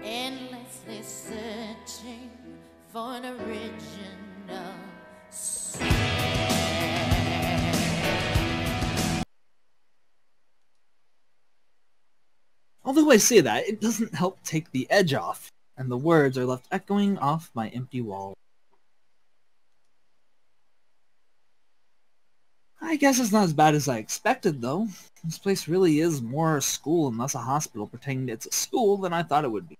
endlessly searching for an original sin. Although I say that, it doesn't help take the edge off, and the words are left echoing off my empty wall. I guess it's not as bad as I expected, though. This place really is more a school and less a hospital pretending it's a school than I thought it would be.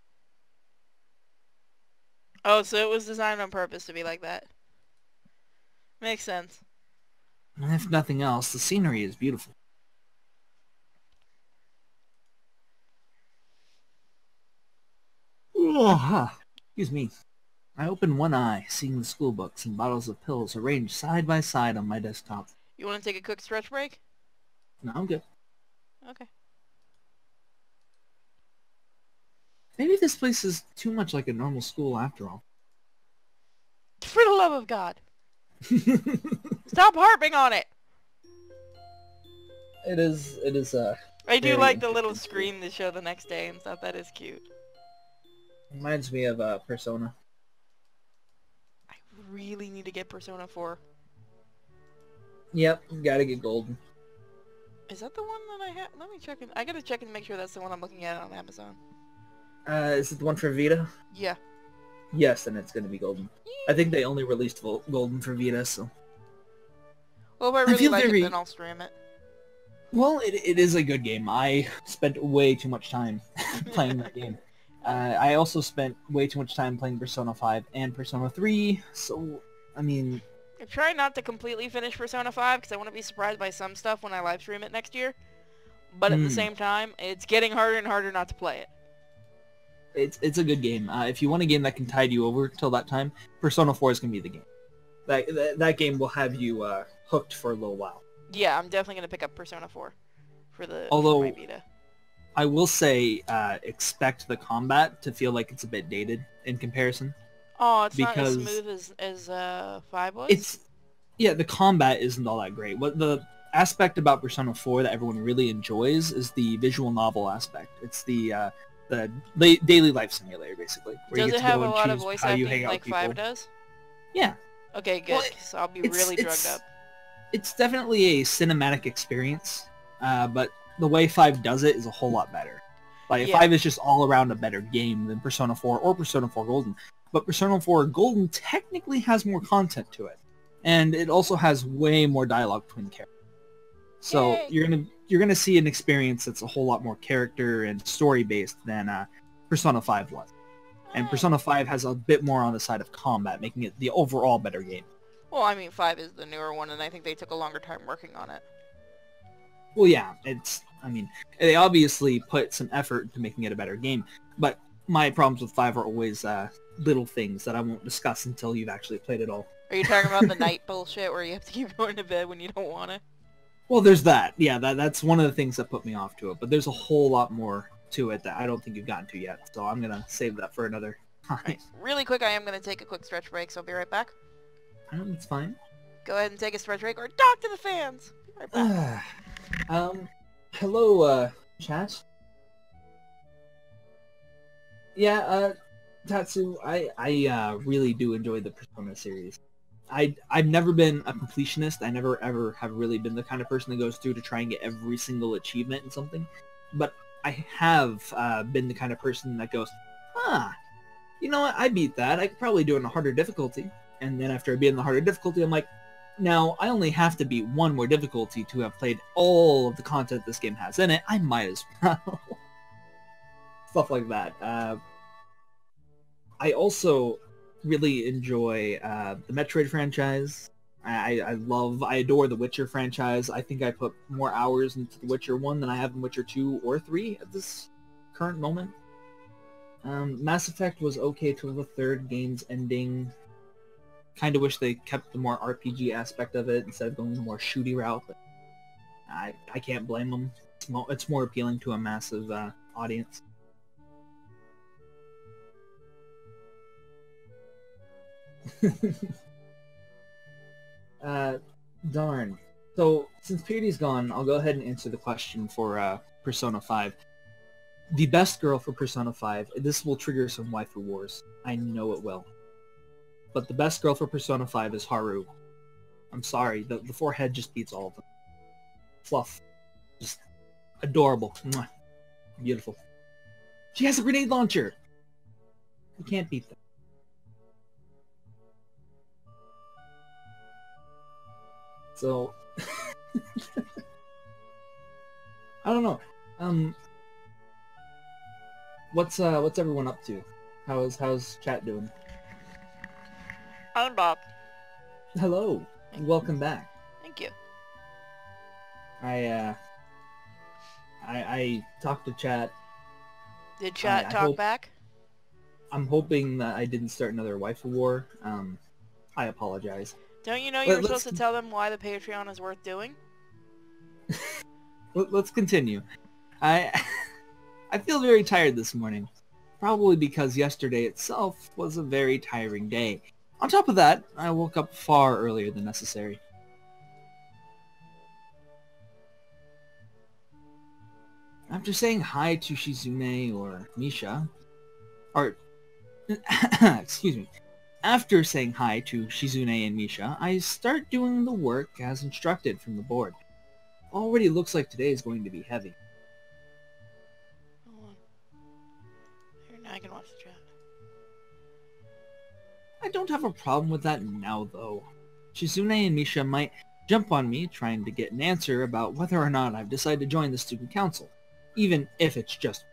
Oh, so it was designed on purpose to be like that. Makes sense. And if nothing else, the scenery is beautiful. Excuse me. I open one eye, seeing the school books and bottles of pills arranged side by side on my desktop. You want to take a quick stretch break? No, I'm good. Okay. Maybe this place is too much like a normal school after all. For the love of God. Stop harping on it! It is, I do very like the little interesting. screen they show the next day and stuff. That is cute. Reminds me of Persona. I really need to get Persona 4. Yep, gotta get golden. Is that the one that I have? Let me check it. I gotta check and make sure that's the one I'm looking at on Amazon. Is it the one for Vita? Yeah. Yes, then it's gonna be golden. I think they only released golden for Vita, so... Well, if I I really feel like very- it, then I'll stream it. Well, it is a good game. I spent way too much time playing that game. I also spent way too much time playing Persona 5 and Persona 3, so, I mean... I try not to completely finish Persona 5, because I want to be surprised by some stuff when I live stream it next year. But at the same time, it's getting harder and harder not to play it. It's a good game. If you want a game that can tide you over till that time, Persona 4 is going to be the game. That game will have you hooked for a little while. Yeah, I'm definitely going to pick up Persona 4 for Although, my Vita. I will say, expect the combat to feel like it's a bit dated in comparison. Oh, it's not as because smooth as 5 was? Yeah, the combat isn't all that great. What the aspect about Persona 4 that everyone really enjoys is the visual novel aspect. It's the daily life simulator, basically. Where Does you get it to have go a and lot of choose voice how you hang acting out like with 5 people. does? Yeah. Okay, good. Well, So I'll be it's- really it's- drugged up. It's definitely a cinematic experience, but the way 5 does it is a whole lot better. Like, Yeah. 5 is just all around a better game than Persona 4 or Persona 4 Golden. But Persona 4 Golden technically has more content to it. And it also has way more dialogue between characters. So Yay. you're gonna see an experience that's a whole lot more character and story based than Persona 5 was. And Oh. Persona 5 has a bit more on the side of combat, making it the overall better game. Well, I mean, 5 is the newer one, and I think they took a longer time working on it. Well, yeah, I mean, they obviously put some effort into making it a better game, but my problems with 5 are always little things that I won't discuss until you've actually played it all. Are you talking about the night bullshit where you have to keep going to bed when you don't want to? Well, there's that. Yeah, that's one of the things that put me off to it, but there's a whole lot more to it that I don't think you've gotten to yet, so I'm going to save that for another time. Right. Really quick, I am going to take a quick stretch break, so I'll be right back. It's fine. Go ahead and take a stretch break, or talk to the fans! Be right back. Hello, chat. Yeah, Tatsu, I really do enjoy the Persona series. I've never been a completionist. I never ever have really been the kind of person that goes through to try and get every single achievement in something. But I have been the kind of person that goes, you know what, I beat that. I could probably do it on a harder difficulty. And then after I beat on the harder difficulty, I'm like, now, I only have to beat one more difficulty to have played all of the content this game has in it. I might as well. Stuff like that. I also really enjoy the Metroid franchise. I adore the Witcher franchise. I think I put more hours into the Witcher 1 than I have in Witcher 2 or 3 at this current moment. Mass Effect was okay till the third game's ending. Kind of wish they kept the more RPG aspect of it instead of going the more shooty route, but I can't blame them. It's more appealing to a massive audience. Darn. So, since Purity's gone, I'll go ahead and answer the question for Persona 5. the best girl for Persona 5, this will trigger some waifu wars. I know it will. But the best girl for Persona 5 is Haru. I'm sorry, the forehead just beats all of them. Fluff. Just adorable. Mwah. Beautiful. She has a grenade launcher! You can't beat that. So... I don't know. What's everyone up to? How's chat doing? I'm Bob. Hello, and welcome back. Thank you. I talked to chat. Did chat talk back? I'm hoping that I didn't start another waifu war. I apologize. Don't you know you were supposed to tell them why the Patreon is worth doing? Let's continue. I feel very tired this morning. Probably because yesterday itself was a very tiring day. On top of that, I woke up far earlier than necessary. After saying hi to Shizune or Misha, excuse me, after saying hi to Shizune and Misha, I start doing the work as instructed from the board. Already looks like today is going to be heavy. Hold on. Here, now I can watch the chat. I don't have a problem with that now, though. Shizune and Misha might jump on me trying to get an answer about whether or not I've decided to join the student council, even if it's just...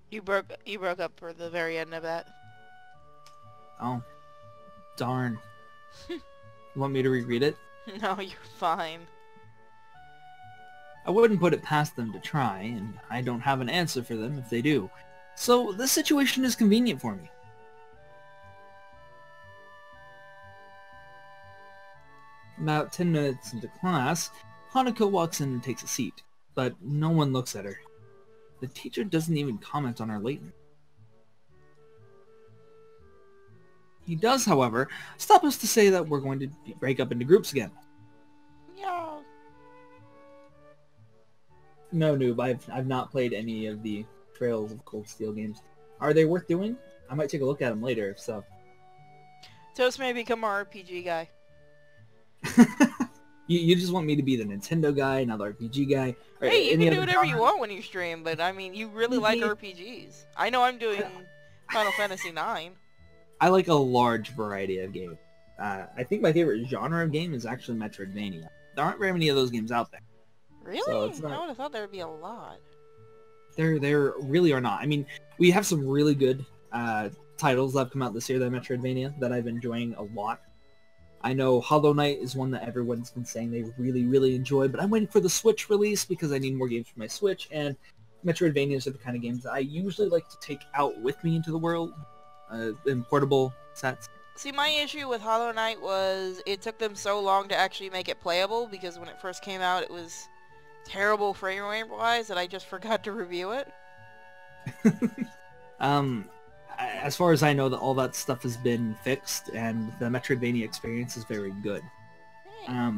You broke up for the very end of that. Oh. Darn. You want me to reread it? No, you're fine. I wouldn't put it past them to try, and I don't have an answer for them if they do. So this situation is convenient for me. About 10 minutes into class, Hanako walks in and takes a seat, but no one looks at her. The teacher doesn't even comment on her lateness. He does, however, stop us to say that we're going to break up into groups again. Yeah. No, noob, I've not played any of the Trails of Cold Steel games. Are they worth doing? I might take a look at them later, if so. Toast may become our RPG guy. You just want me to be the Nintendo guy, not the RPG guy? Or Hey, you any can do other whatever genre? you want when you stream, but I mean, you really like RPGs. I know I'm doing Final Fantasy IX. I like a large variety of games. I think my favorite genre of game is actually Metroidvania. There aren't very many of those games out there. Really? So it's not... I would have thought there would be a lot. There really are not. I mean, we have some really good titles that have come out this year that are Metroidvania that I've been enjoying a lot. I know Hollow Knight is one that everyone's been saying they really, really enjoy, but I'm waiting for the Switch release because I need more games for my Switch, and Metroidvanias are the kind of games that I usually like to take out with me into the world in portable sets. See, my issue with Hollow Knight was it took them so long to actually make it playable because when it first came out it was terrible frame rate-wise that I just forgot to review it. As far as I know, all that stuff has been fixed, and the Metroidvania experience is very good. Hey.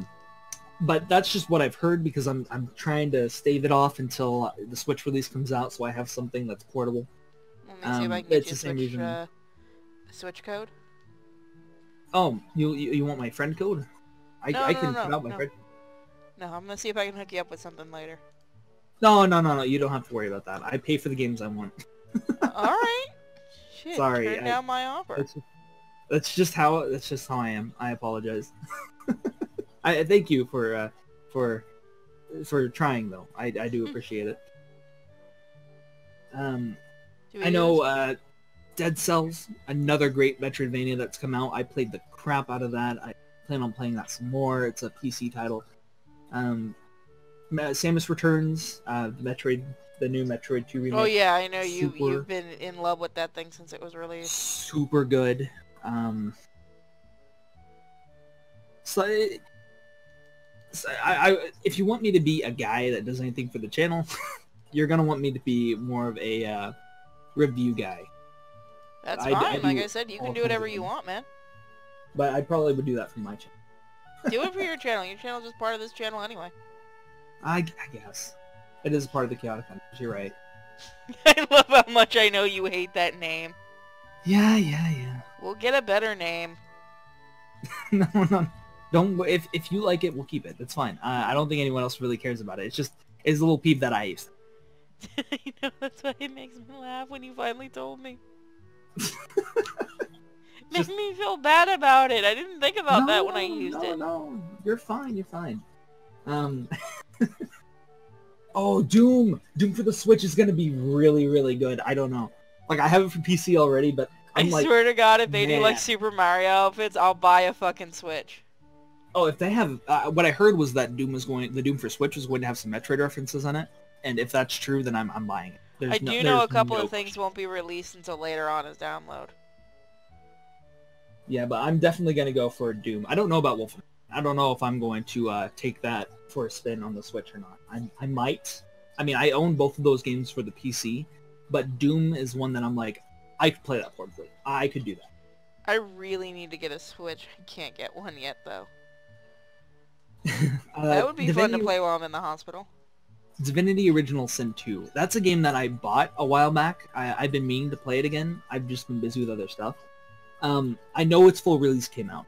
But that's just what I've heard because I'm trying to stave it off until the Switch release comes out, so I have something that's portable. Let me see if I can get it's you the same Switch, reason. Switch code. Oh, you want my friend code? I can put out my friend. No, I'm gonna see if I can hook you up with something later. No, you don't have to worry about that. I pay for the games I want. Alright. Shit, Sorry, turn down my offer. That's just how I am. I apologize. I thank you for trying though. I do appreciate it. I know Dead Cells, another great Metroidvania that's come out. I played the crap out of that. I plan on playing that some more. It's a PC title. Samus Returns, the new Metroid 2 remake. Oh yeah, I know you've been in love with that thing since it was released. Super good. If you want me to be a guy that does anything for the channel, you're gonna want me to be more of a review guy. That's fine. Like I said, you can do whatever you want, man. But I probably would do that for my channel. Do it for your channel. Your channel's just part of this channel anyway. I guess. It is part of the Chaotic Hunters, you're right. I love how much I know you hate that name. Yeah. We'll get a better name. No. Don't, if you like it, we'll keep it. That's fine. I don't think anyone else really cares about it. It's a little peeve that I used. I know, that's why it makes me laugh when you finally told me. Made me feel bad about it. I didn't think about that when I used it. No, you're fine. Oh, Doom for the Switch is gonna be really, really good. I don't know. Like, I have it for PC already, but I swear to God, if they do like Super Mario outfits, I'll buy a fucking Switch. Oh, if they have, what I heard was that the Doom for Switch was going to have some Metroid references on it, and if that's true, then I'm buying it. I do know a couple of things won't be released until later on as download. Yeah, but I'm definitely gonna go for Doom. I don't know about Wolfenstein. I don't know if I'm going to take that for a spin on the Switch or not. I might. I mean, I own both of those games for the PC, but Doom is one that I'm like, I could play that portably. I could do that. I really need to get a Switch. I can't get one yet, though. That would be fun to play while I'm in the hospital. Divinity Original Sin 2. That's a game that I bought a while back. I've been meaning to play it again. I've just been busy with other stuff. I know its full release came out.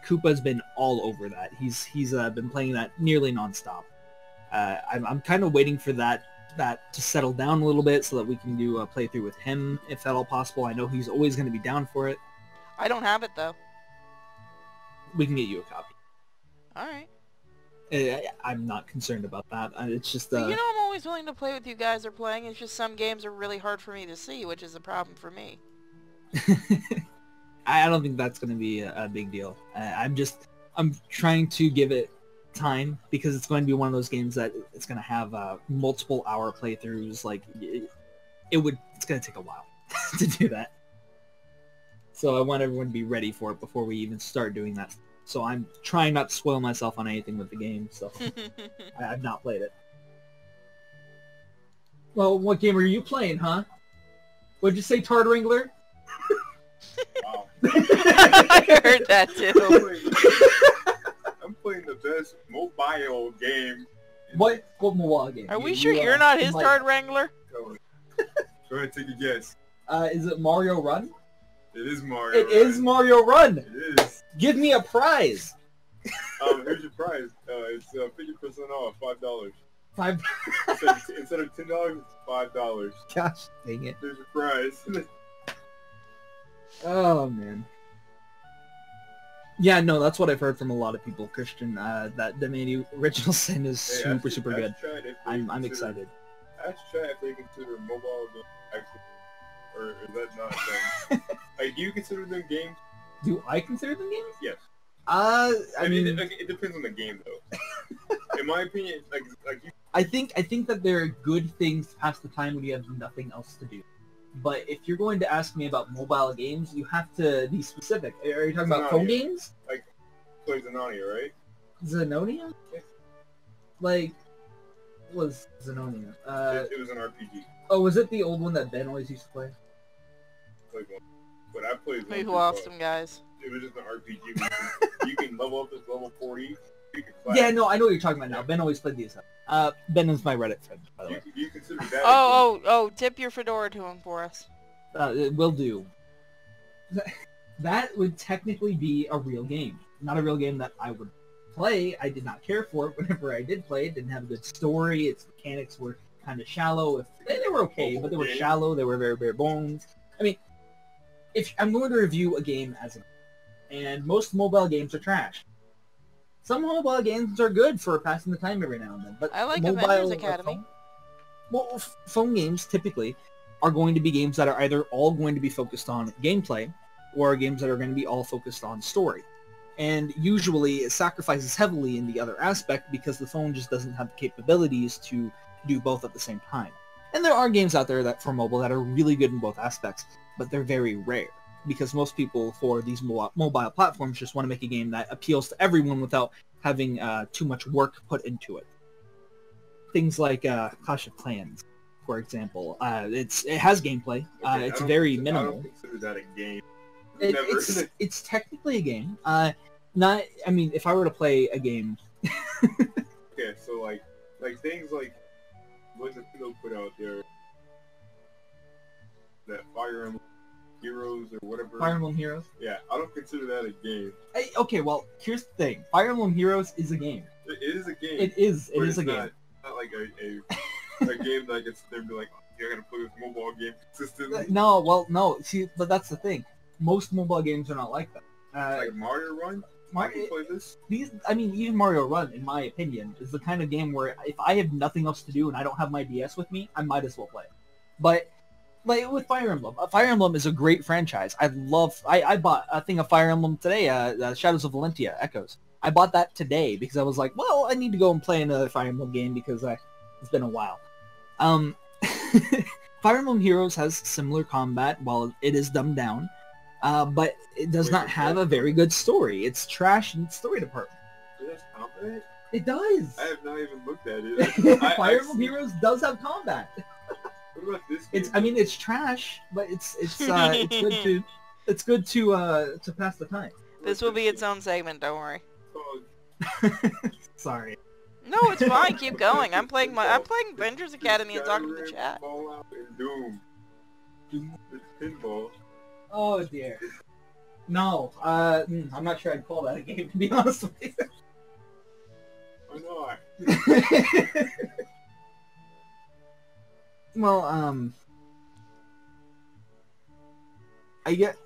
Koopa's been all over that. He's been playing that nearly nonstop. I'm kind of waiting for that to settle down a little bit so that we can do a playthrough with him, if at all possible. I know he's always going to be down for it. I don't have it, though. We can get you a copy. Alright. I'm not concerned about that. It's just... You know, I'm always willing to play with you guys are playing. It's just some games are really hard for me to see, which is a problem for me. I don't think that's going to be a big deal. I'm trying to give it time, because it's going to be one of those games that it's going to have multiple hour playthroughs. Like, it's going to take a while to do that. So I want everyone to be ready for it before we even start doing that. So I'm trying not to spoil myself on anything with the game, so I've not played it. Well, what game are you playing, huh? What'd you say, Tard Wrangler? Wow. I heard that too. I'm playing the best mobile game. What mobile game? Are we sure you're not his Tard Wrangler? Go ahead, take a guess. Is it Mario Run? It is Mario It is Mario Run! It is. Give me a prize! Here's your prize. It's 50% off, $5. $5. Instead of $10, it's $5. Gosh, dang it. There's your prize. Oh, man. Yeah, no, that's what I've heard from a lot of people, Christian, that Divinity Original Sin is super good. I'm excited. I should try if they consider mobile games actually, or is that not them? Like, do you consider them games? Do I consider them games? Yes. I mean, it depends on the game, though. In my opinion, like you... I think that they're good things to pass the time when you have nothing else to do. But if you're going to ask me about mobile games, you have to be specific. Are you talking about phone games? Like, play Zenonia, right? Zenonia? Yeah. Like, what was Zenonia? It was an RPG. Oh, was it the old one that Ben always used to play? Like one. But I played We lost him, guys. It was just an RPG. You can level up to level 40. Yeah, no, I know what you're talking about now. Ben always played these. Ben is my Reddit friend, by the way. Do you consider that Oh, tip your fedora to him for us. It will do. That would technically be a real game. Not a real game that I would play. I did not care for it whenever I did play. It didn't have a good story. Its mechanics were kind of shallow. They were okay, but they were shallow. They were very bare bones. I mean, if I'm going to review a game as a... And most mobile games are trash. Some mobile games are good for passing the time every now and then, but I like Avengers Academy. Phone games typically are going to be games that are either all going to be focused on gameplay, or games that are going to be all focused on story. And usually it sacrifices heavily in the other aspect because the phone just doesn't have the capabilities to do both at the same time. And there are games out there that for mobile that are really good in both aspects, but they're very rare. Because most people for these mobile platforms just want to make a game that appeals to everyone without having too much work put into it. Things like Clash of Clans, for example. It has gameplay. It's very minimal. I don't consider that a game. It's technically a game. I mean, if I were to play a game... Okay, so like things like what Nintendo put out there, that Fire Emblem Heroes or whatever. Fire Emblem Heroes. Yeah, I don't consider that a game. Hey, okay, well, here's the thing. Fire Emblem Heroes is a game. It is a game. It is. It but is a it's game. Not like a game that gets there and be like, oh, you're gonna play this mobile game consistently. No, well, no. See, but that's the thing. Most mobile games are not like that. Like Mario Run. I can play this. Even Mario Run, in my opinion, is the kind of game where if I have nothing else to do and I don't have my DS with me, I might as well play it. But like with Fire Emblem, Fire Emblem is a great franchise. I bought a thing of Fire Emblem today, Shadows of Valentia Echoes. I bought that today because I was like, well, I need to go and play another Fire Emblem game because it's been a while. Fire Emblem Heroes has similar combat while it is dumbed down, but it does not have a very good story. It's trash in its story department. It has combat? It does! I have not even looked at it. Fire Emblem Heroes does have combat. What about this game? It's trash, but it's good to pass the time. This will be its own segment, don't worry. Sorry. No, it's fine. Keep going. I'm playing Avengers Academy and talking to the chat. Fallout and Doom. It's pinball. Oh dear. No, I'm not sure I'd call that a game, to be honest with you. Why not? Well, I get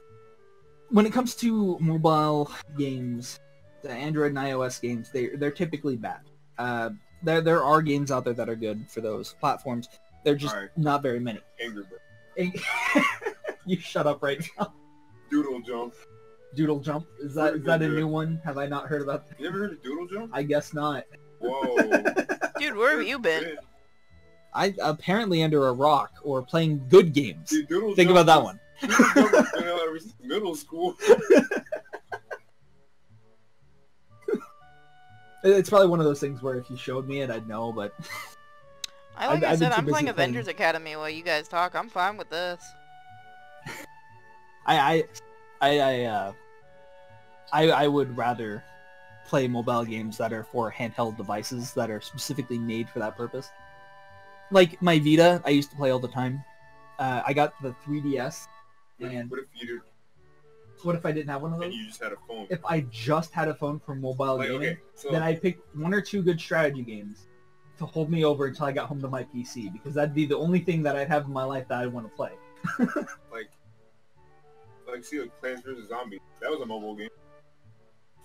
when it comes to mobile games, the Android and iOS games, they're typically bad. There are games out there that are good for those platforms. They're just not very many. Angry Bird. You shut up right now. Doodle Jump. Doodle Jump? Is that a new one? Have I not heard about that? You ever heard of Doodle Jump? I guess not. Whoa. Dude, where have you been? I apparently under a rock or playing good games. Dude, Think about that one. Doodle Jump has been out ever since middle school. It's probably one of those things where if you showed me it, I'd know, but... I said, I'm playing Avengers Academy while you guys talk. I'm fine with this. I would rather play mobile games that are for handheld devices that are specifically made for that purpose. Like my Vita, I used to play all the time. I got the 3DS, and what if I didn't have one of those? And you just had a phone. If I just had a phone for mobile gaming, okay, then I'd pick one or two good strategy games to hold me over until I got home to my PC, because that'd be the only thing that I'd have in my life that I'd want to play. Plants vs. Zombies. That was a mobile game.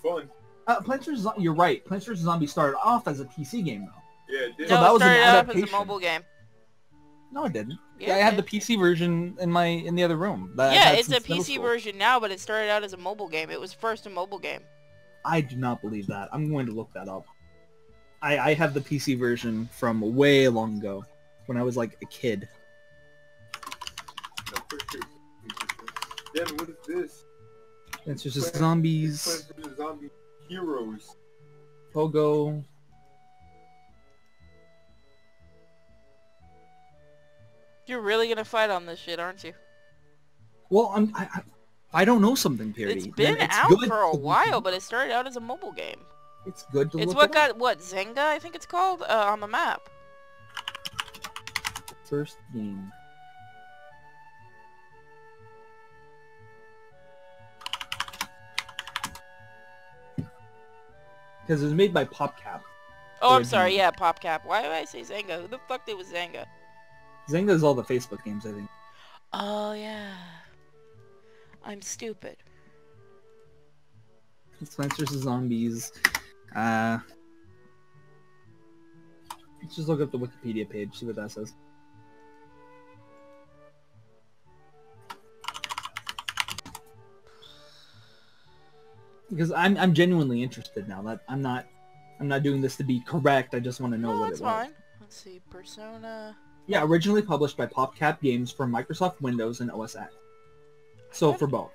Fun. Plants vs. You're right. Plants vs. Zombies started off as a PC game, though. Yeah, it did. So No, that it was an started off as adaptation. a mobile game. No, it didn't. Yeah, I it had the did. PC version in the other room. that I've Yeah, had it's a since middle PC school. version now, but it started out as a mobile game. It was first a mobile game. I do not believe that. I'm going to look that up. I have the PC version from way long ago, when I was like a kid. Then what is this? It's just zombies, Plants vs. Zombie Heroes. Pogo. You're really gonna fight on this shit, aren't you? Well, I don't know something, Purity. It's been Then out good for a to- while, but it started out as a mobile game. It's good to It's look what it up. got, Zynga, I think it's called, on the map. First game. Because it was made by PopCap. Oh, I'm sorry, Originally. yeah, PopCap. Why did I say Zynga? Who the fuck did with Zynga? Zynga is all the Facebook games, I think. Oh, yeah. I'm stupid. Plants vs. Zombies. Let's just look up the Wikipedia page, see what that says. Because I'm genuinely interested now. That I'm not doing this to be correct. I just want to know No, what that's it was. fine. Let's see, Persona... Yeah, originally published by PopCap Games for Microsoft Windows and OS X. So for both,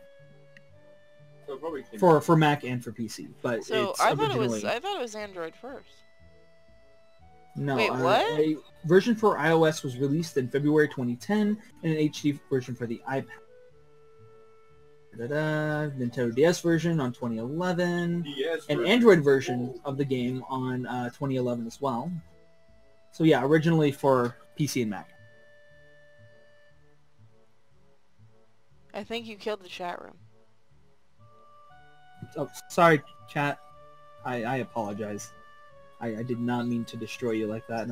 So it probably came for Mac and for PC, but So, it's I thought originally it was Android first. no. Wait, what? A version for iOS was released in February 2010, and an HD version for the iPad. Nintendo DS version on 2011, DS an version. Android version of the game on 2011 as well. So yeah, originally for PC and Mac. I think you killed the chat room. Oh, sorry, chat. I apologize. I did not mean to destroy you like that.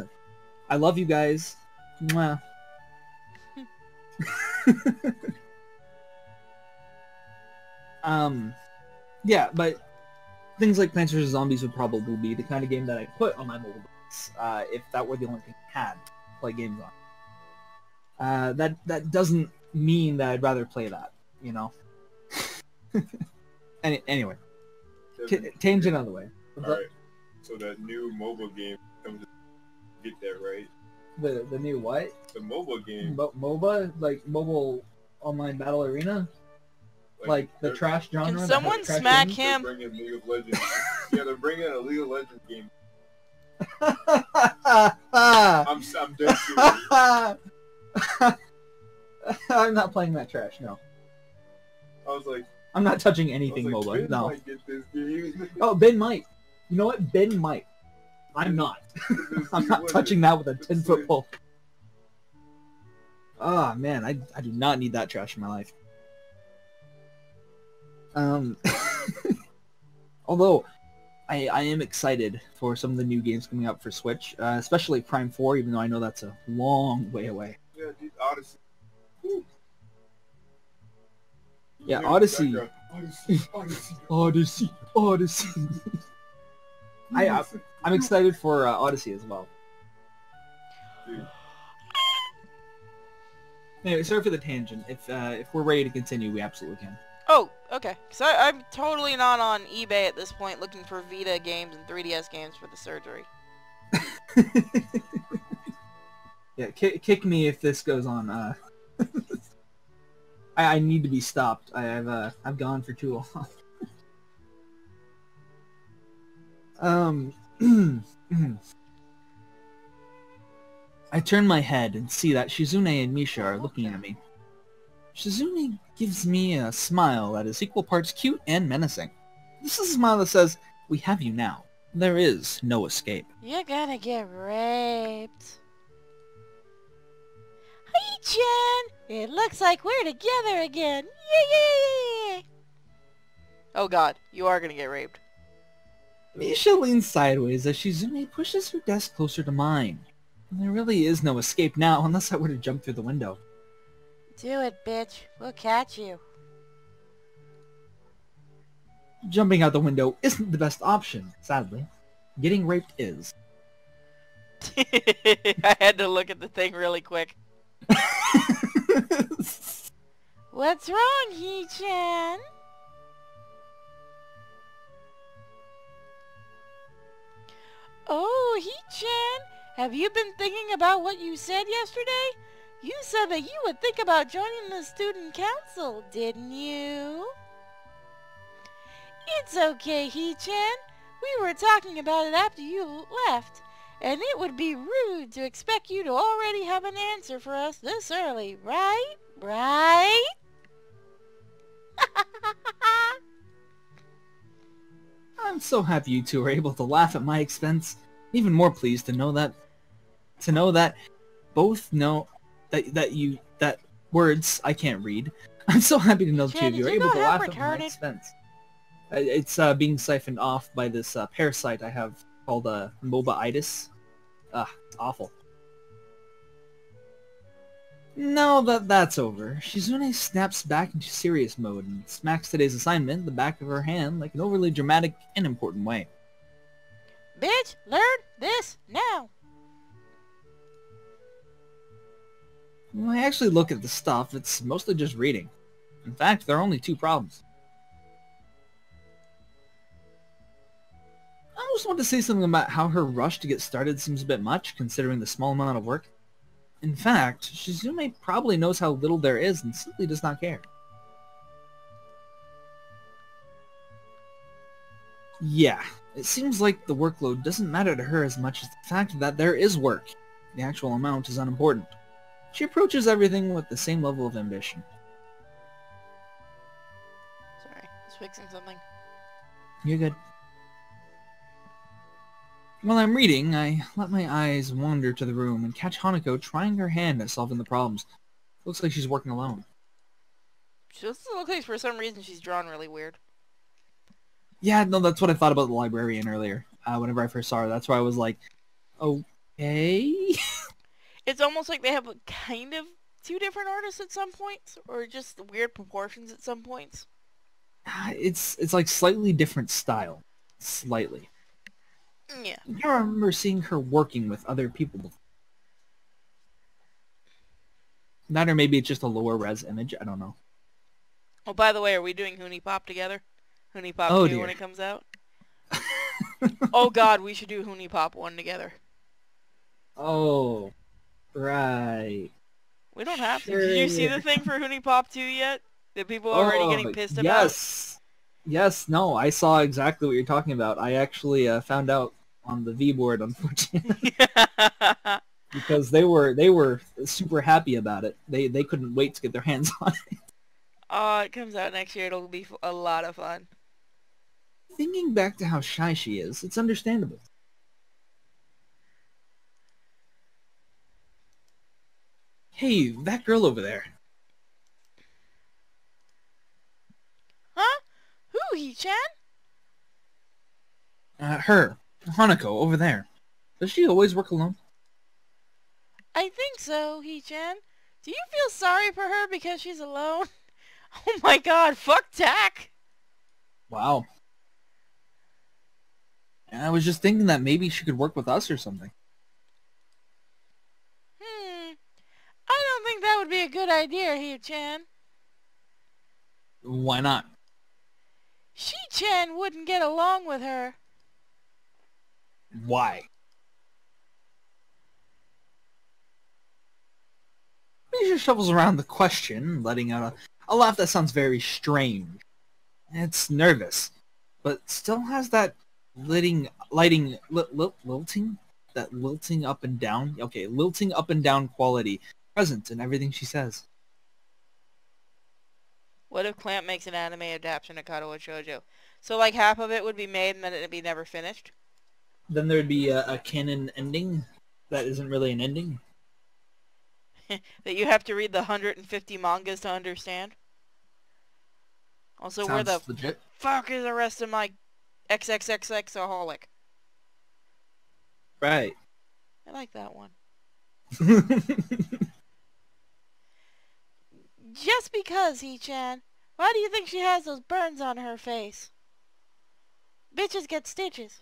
I love you guys. Mwah. Yeah, but things like Plants vs. Zombies would probably be the kind of game that I put on my mobile device, if that were the only thing I had to play games on. That doesn't mean that I'd rather play that, you know? Anyway, tangent out of the way. Alright, so that new mobile game comes to get that, right? The new what? The mobile game. MOBA? Like Mobile Online Battle Arena? Like the trash genre? Can someone smack him? They're bringing League of Legends. Yeah, they're bringing a League of Legends game. I'm dead serious. I'm not playing that trash, no. I was like... I'm not touching anything MOBA, Ben no. might get this game. Oh, Ben might. You know what? Ben might. I'm not. I'm not touching that with a 10-foot pole. Oh, man, I do not need that trash in my life. Although, I am excited for some of the new games coming out for Switch, especially Prime 4, even though I know that's a long way away. Yeah, dude, Odyssey. Woo. Yeah, Odyssey. Odyssey. I'm excited for Odyssey as well. Dude. Anyway, sorry for the tangent. If we're ready to continue, we absolutely can. Oh, okay. So I'm totally not on eBay at this point looking for Vita games and 3DS games for the surgery. Yeah, kick me if this goes on. I need to be stopped. I've gone for too long. I turn my head and see that Shizune and Misha are looking at me. Shizune gives me a smile that is equal parts cute and menacing. This is a smile that says, "We have you now. There is no escape." You're gonna get raped. Hey, Jen! It looks like we're together again. Yay! Oh god, you are gonna get raped. Misha leans sideways as Shizune pushes her desk closer to mine. There really is no escape now unless I were to jump through the window. Do it, bitch. We'll catch you. Jumping out the window isn't the best option, sadly. Getting raped is. I had to look at the thing really quick. What's wrong, Hee-chan? Oh, Hee-chan, have you been thinking about what you said yesterday? You said that you would think about joining the student council, didn't you? It's okay, Hee-chan. We were talking about it after you left, and it would be rude to expect you to already have an answer for us this early, right? Right? I'm so happy you two are able to laugh at my expense. Even more pleased to know that both know that words I can't read. I'm so happy to know the two of you are able to laugh at my expense. It's being siphoned off by this parasite I have called MOBA-itis. It's awful. Now that that's over, Shizune snaps back into serious mode and smacks today's assignment in the back of her hand like an overly dramatic and important way. Bitch, learn this now! When I actually look at the stuff, it's mostly just reading. In fact, there are only 2 problems. I just want to say something about how her rush to get started seems a bit much, considering the small amount of work. In fact, Shizune probably knows how little there is and simply does not care. Yeah, it seems like the workload doesn't matter to her as much as the fact that there is work. The actual amount is unimportant. She approaches everything with the same level of ambition. Sorry, I was fixing something. You're good. While I'm reading, I let my eyes wander to the room and catch Hanako trying her hand at solving the problems. Looks like she's working alone. She doesn't look like for some reason she's drawn really weird. Yeah, no, that's what I thought about the librarian earlier. Whenever I first saw her, that's why I was like, okay. It's almost like they have kind of two different artists at some points, or just weird proportions at some points. It's like slightly different style. Slightly. Yeah. I remember seeing her working with other people before. That or maybe it's just a lower res image, I don't know. Oh, by the way, are we doing Hoonie Pop together? Hoonie Pop 2 dear. when it comes out? Oh god, we should do Hoonie Pop 1 together. Oh, right. We don't have to. Did you see the thing for Hoonie Pop 2 yet? That people are already getting pissed about? Yes. Yes, no, I saw exactly what you're talking about. I actually found out on the V board, unfortunately. Because they were super happy about it. They couldn't wait to get their hands on it. Oh, it comes out next year. It'll be a lot of fun. Thinking back to how shy she is, it's understandable. Hey, that girl over there. Huh? Who, Hee-chan? Her. Hanako, over there. Does she always work alone? I think so, Hee-chan. Do you feel sorry for her because she's alone? Oh my god, fuck Tak! Wow. I was just thinking that maybe she could work with us or something. I don't think that would be a good idea, Hee-chan. Why not? She-chan wouldn't get along with her. Why? Misha shovels around the question, letting out a laugh that sounds very strange. It's nervous, but still has that lilting up and down. Okay, lilting up and down quality present in everything she says. What if Clamp makes an anime adaptation of Katawa Shoujo? So like half of it would be made and then it'd be never finished? Then there'd be a canon ending that isn't really an ending. That you have to read the 150 mangas to understand? Also, where the legit. fuck is the rest of my XXXXaholic? Right. I like that one. Just because, Hee-chan. Why do you think she has those burns on her face? Bitches get stitches.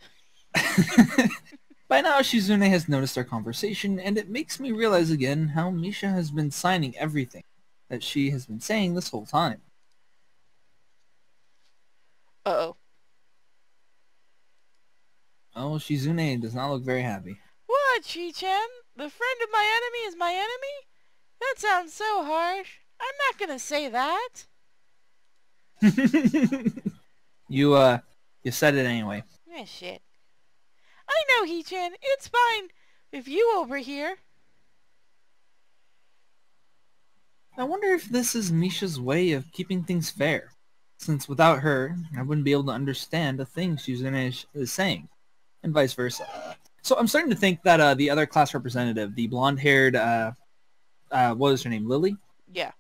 By now, Shizune has noticed our conversation, and it makes me realize again how Misha has been signing everything that she has been saying this whole time. Uh-oh. Oh, Shizune does not look very happy. What, Hee-chan? The friend of my enemy is my enemy? That sounds so harsh. I'm not gonna say that. You said it anyway. Eh, shit. I know, Hee-chan. It's fine if you overhear. I wonder if this is Misha's way of keeping things fair, since without her, I wouldn't be able to understand a thing Shizune is saying, and vice versa. So I'm starting to think that the other class representative, the blonde-haired, what was her name, Lily? Yeah.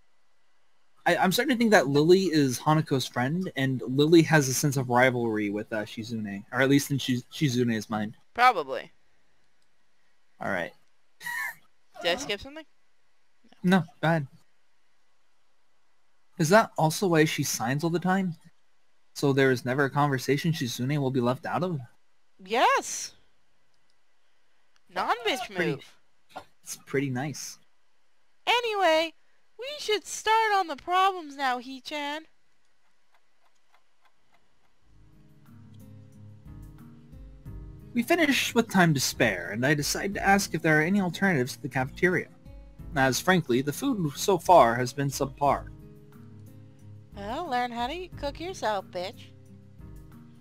I'm starting to think that Lily is Hanako's friend, and Lily has a sense of rivalry with Shizune, or at least in Shizune's mind. Probably. Alright. Did I skip something? No, go ahead. Is that also why she signs all the time? So there is never a conversation Shizune will be left out of? Yes. Non-bitch move. It's pretty nice. Anyway, we should start on the problems now, Hee-chan. We finish with time to spare, and I decide to ask if there are any alternatives to the cafeteria, as frankly, the food so far has been subpar. Well, learn how to cook yourself, bitch.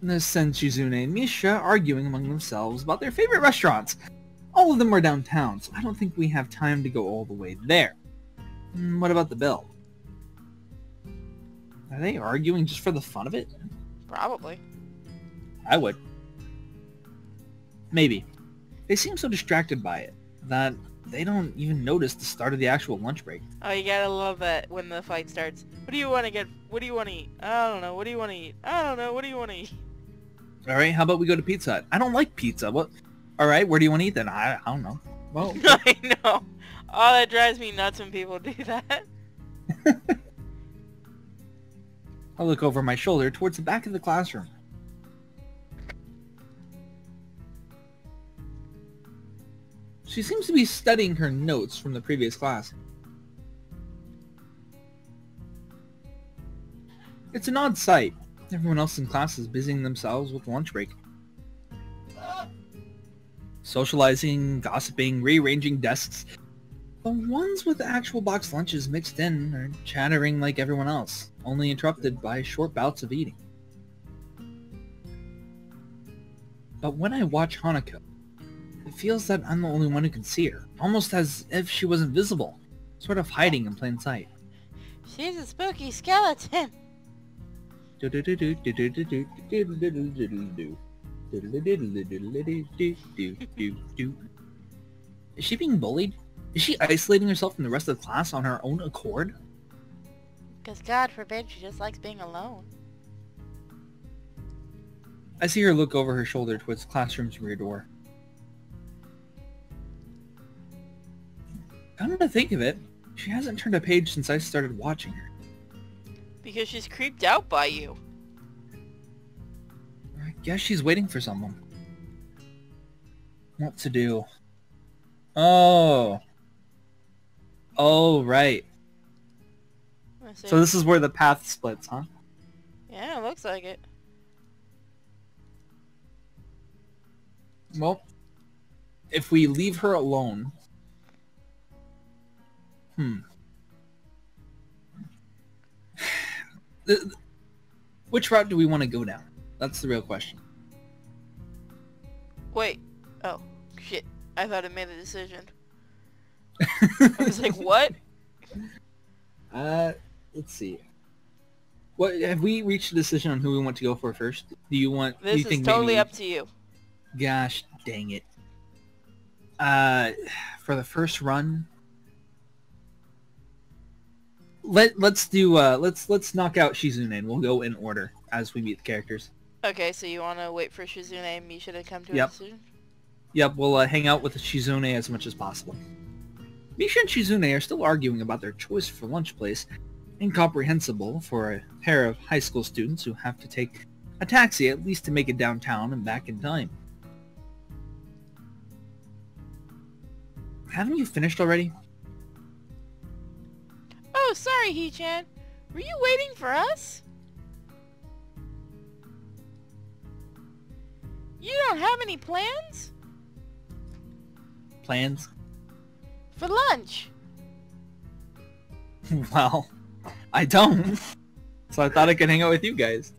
This sends Shizune and Misha arguing among themselves about their favorite restaurants. All of them are downtown, so I don't think we have time to go all the way there. What about the bill? Are they arguing just for the fun of it? Probably. I would. Maybe. They seem so distracted by it that they don't even notice the start of the actual lunch break. Oh, you gotta love that when the fight starts. What do you want to get? What do you want to eat? I don't know. What do you want to eat? I don't know. What do you want to eat? Alright, how about we go to Pizza Hut? I don't like pizza. What? Alright, where do you want to eat then? I don't know. Well, I know. Oh, that drives me nuts when people do that. I look over my shoulder towards the back of the classroom. She seems to be studying her notes from the previous class. It's an odd sight. Everyone else in class is busying themselves with lunch break. Socializing, gossiping, rearranging desks. The ones with actual boxed lunches mixed in are chattering like everyone else, only interrupted by short bouts of eating. But when I watch Hanako, it feels that I'm the only one who can see her, almost as if she was invisible, sort of hiding in plain sight. She's a spooky skeleton. Is she being bullied? Is she isolating herself from the rest of the class on her own accord? Because God forbid she just likes being alone. I see her look over her shoulder towards the classroom's rear door. Come to think of it, she hasn't turned a page since I started watching her. Because she's creeped out by you. I guess she's waiting for someone. What to do? Oh. Oh, right. Let's see. So this is where the path splits, huh? Yeah, it looks like it. Well, if we leave her alone... Which route do we want to go down? That's the real question. Wait. Oh, shit. I thought it made a decision. I was like, what? Let's see. What have we reached a decision on who we want to go for first? Do you want? do This you is think totally maybe, up to you. Gosh, dang it. For the first run, let's do let's knock out Shizune and we'll go in order as we meet the characters. Okay, so you want to wait for Shizune and Misha to come to a Yep. decision? Yep, we'll hang out with Shizune as much as possible. Misha and Shizune are still arguing about their choice for lunch place. Incomprehensible for a pair of high school students who have to take a taxi at least to make it downtown and back in time. Haven't you finished already? Oh, sorry, Hee-chan. Were you waiting for us? You don't have any plans? Plans? For lunch? Well, I don't. So I thought I could hang out with you guys.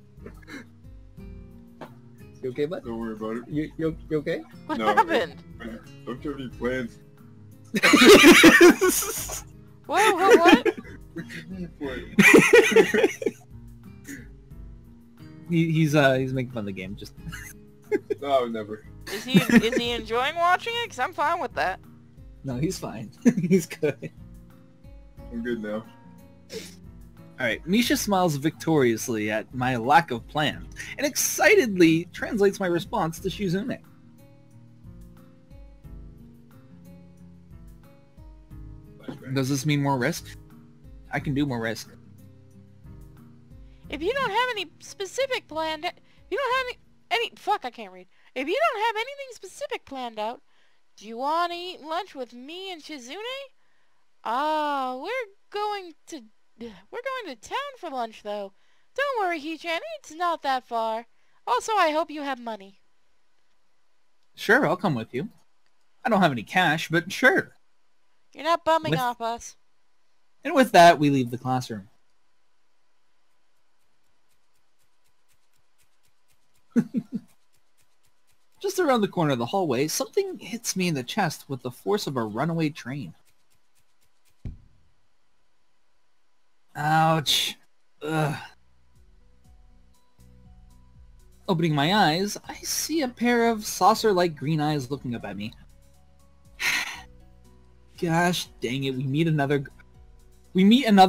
You okay, bud? Don't worry about it. You okay? What No. happened? Don't you have any plans? What? What you mean plans? He's making fun of the game. Just No, never. Is he enjoying watching it? Because I'm fine with that. no, he's fine. He's good. I'm good now. Alright, Misha smiles victoriously at my lack of plan, and excitedly translates my response to Shizune. Does this mean more risk? I can do more risk. If you don't have any specific planned... If you don't have any... Fuck, I can't read. If you don't have anything specific planned out, do you want to eat lunch with me and Shizune? We're going to town for lunch, though. Don't worry, Hee-chan, it's not that far. Also, I hope you have money. Sure, I'll come with you. I don't have any cash, but sure. You're not bumming With- off us. And with that, we leave the classroom. Just around the corner of the hallway, something hits me in the chest with the force of a runaway train. Ouch. Ugh. Opening my eyes, I see a pair of saucer-like green eyes looking up at me. Gosh dang it, we meet another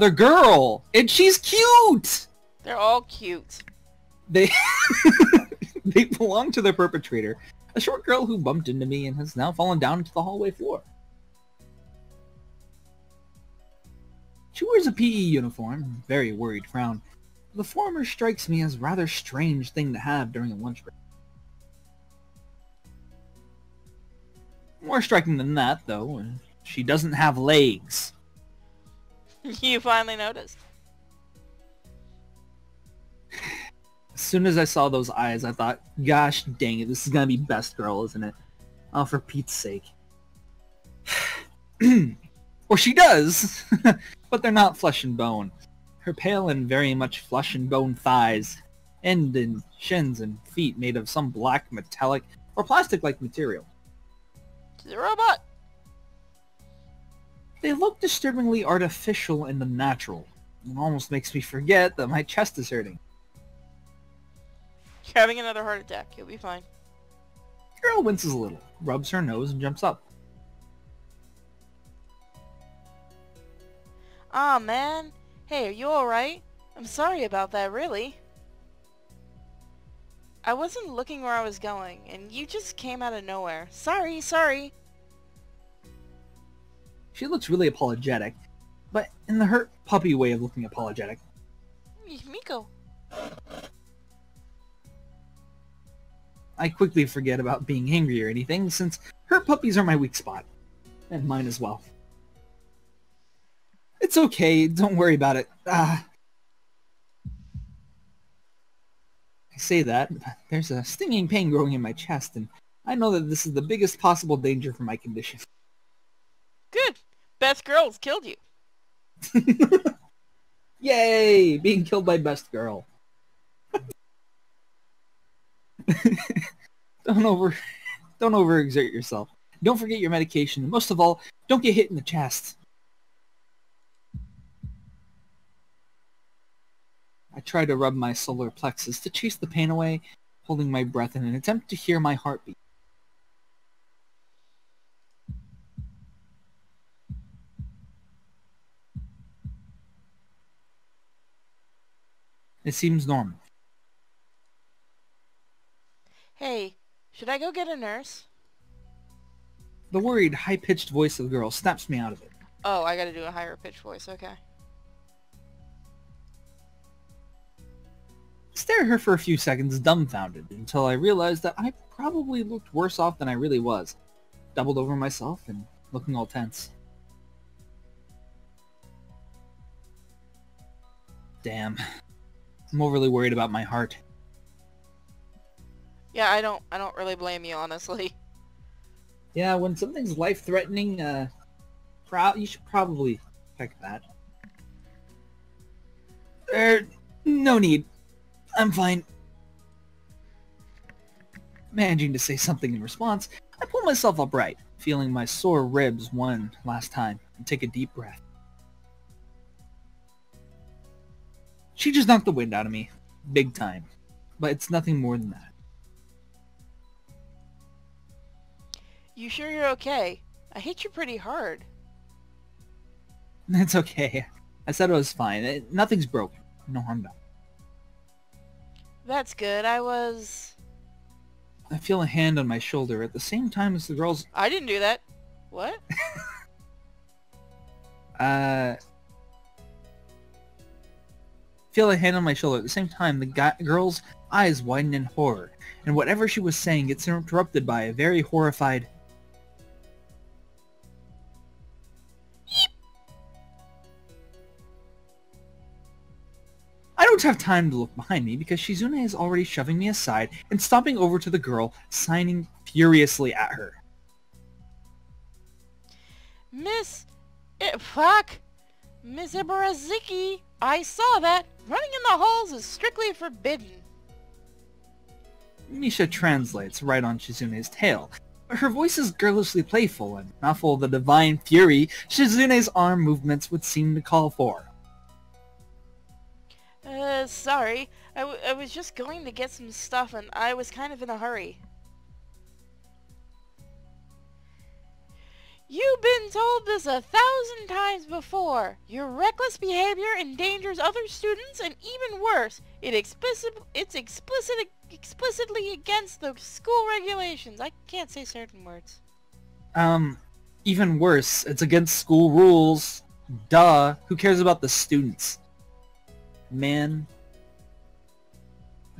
girl! And she's cute! They're all cute. They they belong to the perpetrator, a short girl who bumped into me and has now fallen down into the hallway floor. She wears a PE uniform, a very worried frown. The former strikes me as a rather strange thing to have during a lunch break. More striking than that, though, she doesn't have legs. You finally noticed. As soon as I saw those eyes, I thought, gosh dang it, this is gonna be best girl, isn't it? Oh, for Pete's sake. Or she does, but they're not flesh and bone. Her pale and very much flesh and bone thighs end in shins and feet made of some black, metallic, or plastic-like material. She's a robot. They look disturbingly artificial and unnatural. It almost makes me forget that my chest is hurting. You're having another heart attack. You'll be fine. The girl winces a little, rubs her nose, and jumps up. Aw, man. Hey, are you alright? I'm sorry about that, really. I wasn't looking where I was going, and you just came out of nowhere. Sorry. She looks really apologetic, but in the hurt puppy way of looking apologetic. Miko. I quickly forget about being angry or anything, since hurt puppies are my weak spot. And mine as well. It's okay, don't worry about it. I say that, but there's a stinging pain growing in my chest, and I know that this is the biggest possible danger for my condition. Good. Best girl's killed you. Yay! Being killed by best girl. Don't overexert yourself. Don't forget your medication, and most of all, don't get hit in the chest. I try to rub my solar plexus to chase the pain away, holding my breath in an attempt to hear my heartbeat. It seems normal. Hey, should I go get a nurse? The worried, high-pitched voice of the girl snaps me out of it. Oh, I gotta do a higher pitch voice, okay. I stare at her for a few seconds, dumbfounded, until I realized that I probably looked worse off than I really was, doubled over myself and looking all tense. Damn. I'm overly worried about my heart. Yeah, I don't really blame you, honestly. Yeah, when something's life-threatening, you should probably check that. No need. I'm fine. Managing to say something in response, I pull myself upright, feeling my sore ribs one last time, and take a deep breath. She just knocked the wind out of me. Big time. But it's nothing more than that. You sure you're okay? I hit you pretty hard. It's okay. I said it was fine. Nothing's broken. No harm done. That's good. I feel a hand on my shoulder at the same time as the girl's... I didn't do that. What? Feel a hand on my shoulder at the same time the girl's eyes widen in horror, and whatever she was saying gets interrupted by a very horrified... I don't have time to look behind me because Shizune is already shoving me aside and stomping over to the girl, signing furiously at her. Miss Ibarazaki, I saw that. Running in the halls is strictly forbidden. Misha translates right on Shizune's tail. Her voice is girlishly playful and not full of the divine fury Shizune's arm movements would seem to call for. Sorry. I was just going to get some stuff and I was kind of in a hurry. You've been told this 1,000 times before. Your reckless behavior endangers other students, and even worse, it's explicitly against the school regulations. I can't say certain words. Even worse, it's against school rules. Duh. Who cares about the students? Man.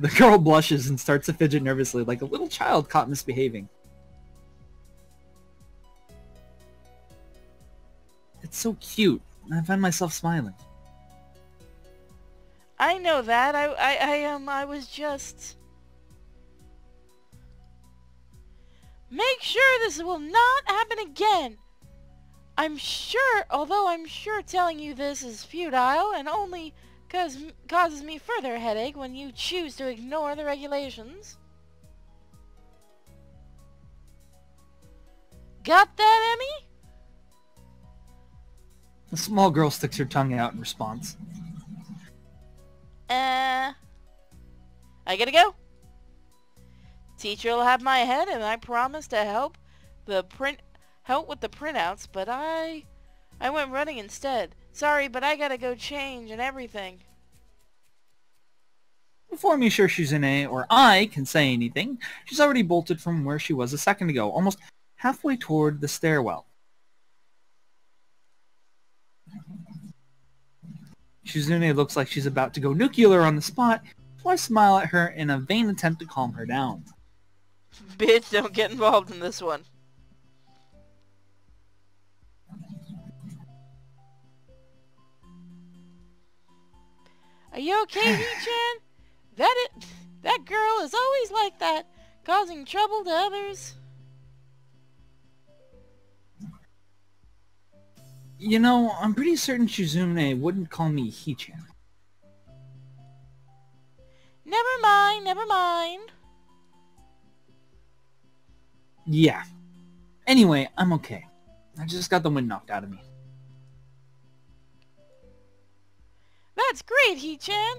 The girl blushes and starts to fidget nervously like a little child caught misbehaving. It's so cute. I find myself smiling. I know that. I was just... Make sure this will not happen again. Although I'm sure telling you this is futile and only causes me further headache when you choose to ignore the regulations. Got that, Emmy? The small girl sticks her tongue out in response. I gotta go. Teacher will have my head, and I promise to help with the printouts, but I went running instead. Sorry, but I gotta go change and everything. Before Misha Shizune or I can say anything, she's already bolted from where she was a second ago, almost halfway toward the stairwell. Shizune looks like she's about to go nuclear on the spot, so I smile at her in a vain attempt to calm her down. Bitch, don't get involved in this one. Are you okay, Hee-chan? That girl is always like that, causing trouble to others. You know, I'm pretty certain Shizune wouldn't call me Hee-chan. Never mind, never mind. Yeah. Anyway, I'm okay. I just got the wind knocked out of me. That's great, Hee-chan.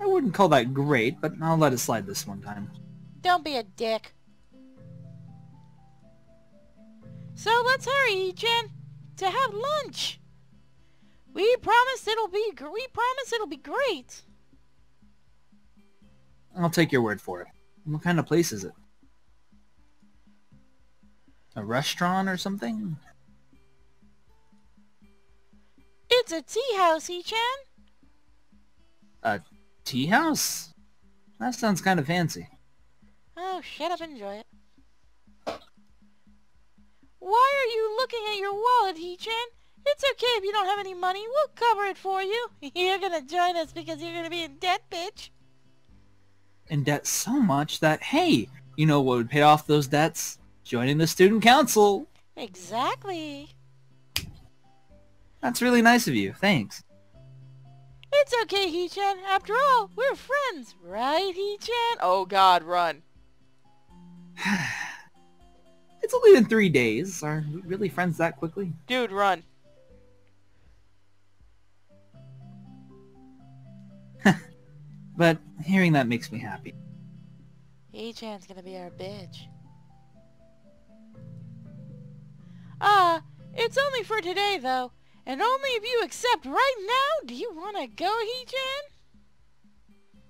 I wouldn't call that great, but I'll let it slide this one time. Don't be a dick. So let's hurry, Hee-chan, to have lunch. We promise it'll be great. I'll take your word for it. What kind of place is it? A restaurant or something? It's a tea house, Hee-chan. A tea house? That sounds kind of fancy. Oh, shut up and enjoy it. Why are you looking at your wallet, Hee-chan? It's okay if you don't have any money. We'll cover it for you. You're gonna join us because you're gonna be in debt, bitch. In debt so much that, hey, you know what would pay off those debts? Joining the student council. Exactly. That's really nice of you. Thanks. It's okay, Hee-chan. After all, we're friends. Right, Hee-chan? Oh god, run. It's only been 3 days. Are we really friends that quickly? Dude, run. But hearing that makes me happy. Hee-chan's gonna be our bitch. It's only for today, though. And only if you accept right now. Do you want to go, Hee-chan?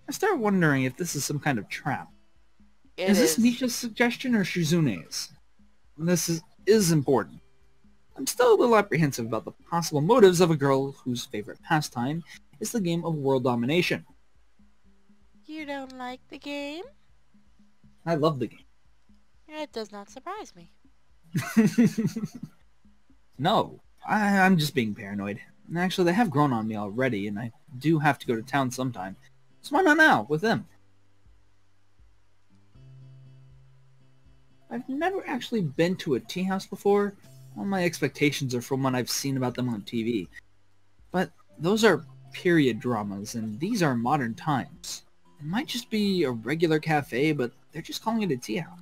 I start wondering if this is some kind of trap. It Is this Misha's suggestion or Shizune's? This is important. I'm still a little apprehensive about the possible motives of a girl whose favorite pastime is the game of world domination. You don't like the game? I love the game. It does not surprise me. No, I'm just being paranoid. Actually, they have grown on me already, and I do have to go to town sometime. So why not now, with them? I've never actually been to a tea house before. All my expectations are from what I've seen about them on TV. But those are period dramas, and these are modern times. It might just be a regular cafe, but they're just calling it a tea house.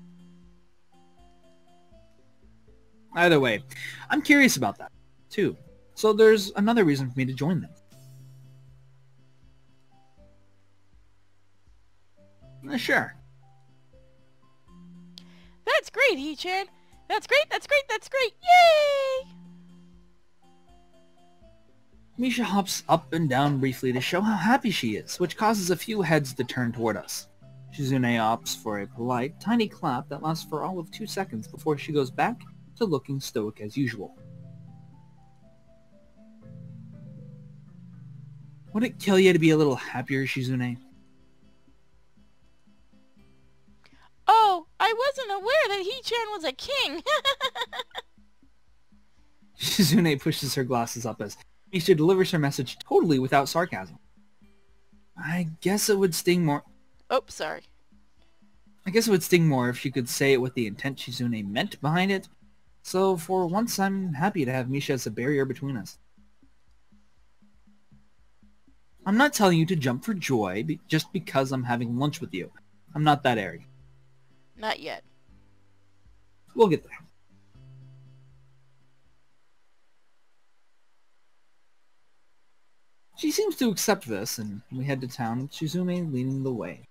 Either way, I'm curious about that, too. So there's another reason for me to join them. Sure. That's great, Hee-chan. That's great, that's great, that's great. Yay! Misha hops up and down briefly to show how happy she is, which causes a few heads to turn toward us. Shizune opts for a polite, tiny clap that lasts for all of 2 seconds before she goes back to looking stoic as usual. Would it kill you to be a little happier, Shizune? Oh, I wasn't aware that Hee-chan was a king. Shizune pushes her glasses up as Misha delivers her message totally without sarcasm. I guess it would sting more if she could say it with the intent Shizune meant behind it. So for once, I'm happy to have Misha as a barrier between us. I'm not telling you to jump for joy just because I'm having lunch with you. I'm not that airy. Not yet. We'll get there. She seems to accept this, and we head to town with Shizune leading the way.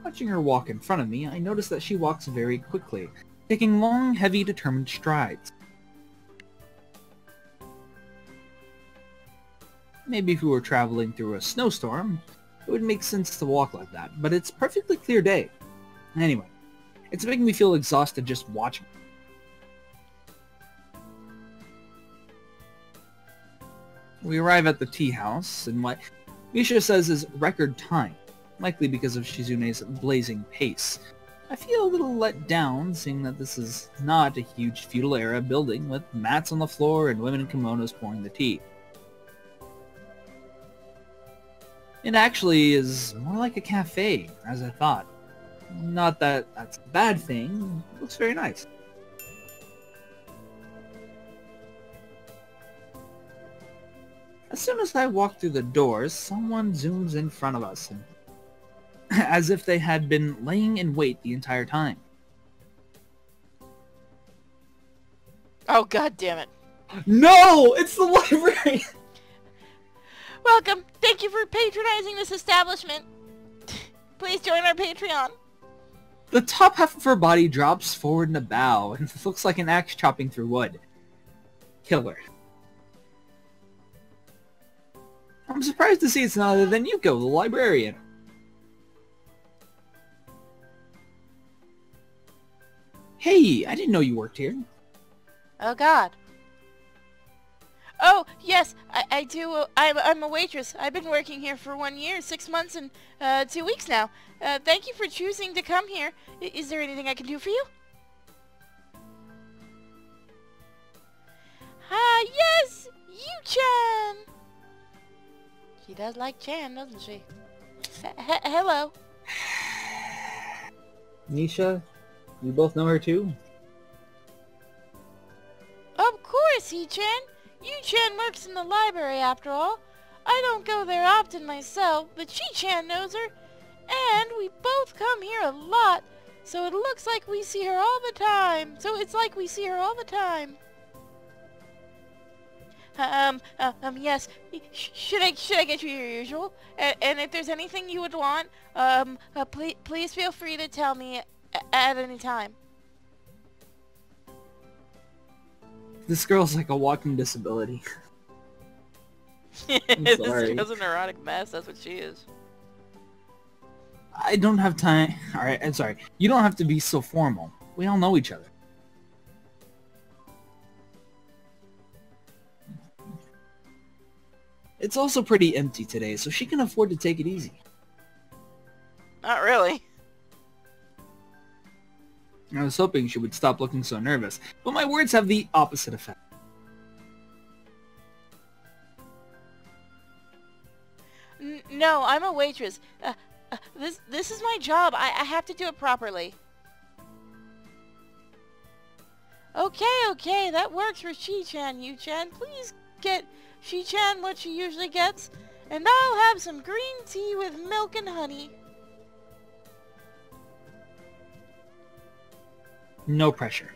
Watching her walk in front of me, I notice that she walks very quickly, taking long, heavy, determined strides. Maybe if we were traveling through a snowstorm, it would make sense to walk like that, but it's perfectly clear day. Anyway, it's making me feel exhausted just watching. We arrive at the tea house in what Misha says is record time, likely because of Shizune's blazing pace. I feel a little let down, seeing that this is not a huge feudal-era building with mats on the floor and women in kimonos pouring the tea. It actually is more like a cafe, as I thought. Not that that's a bad thing, it looks very nice. As soon as I walk through the doors, someone zooms in front of us, and as if they had been laying in wait the entire time. Oh, god damn it. No! It's the library! Welcome. Thank you for patronizing this establishment. Please join our Patreon. The top half of her body drops forward in a bow, and it looks like an axe chopping through wood. Killer. I'm surprised to see it's none other than Yuko, the librarian. Hey, I didn't know you worked here. Oh god. Oh, yes, I do. I'm a waitress. I've been working here for 1 year, 6 months, and 2 weeks now. Thank you for choosing to come here. Is there anything I can do for you? Ah, yes! You-chan! She does like Chan, doesn't she? Hello. Nisha, you both know her too? Of course, He-chan. You-chan works in the library after all. I don't go there often myself, but She-chan knows her. And we both come here a lot, so it looks like we see her all the time. Yes. Should I get you your usual? And if there's anything you would want, please feel free to tell me at any time. This girl's like a walking disability. I'm This sorry. girl's a neurotic mess, that's what she is. I don't have time. Alright, I'm sorry. You don't have to be so formal. We all know each other. It's also pretty empty today, so she can afford to take it easy. Not really. I was hoping she would stop looking so nervous, but my words have the opposite effect. No, I'm a waitress. This is my job. I have to do it properly. Okay, that works for She-chan, You-chan. Please get She-chan what she usually gets, and I'll have some green tea with milk and honey. No pressure.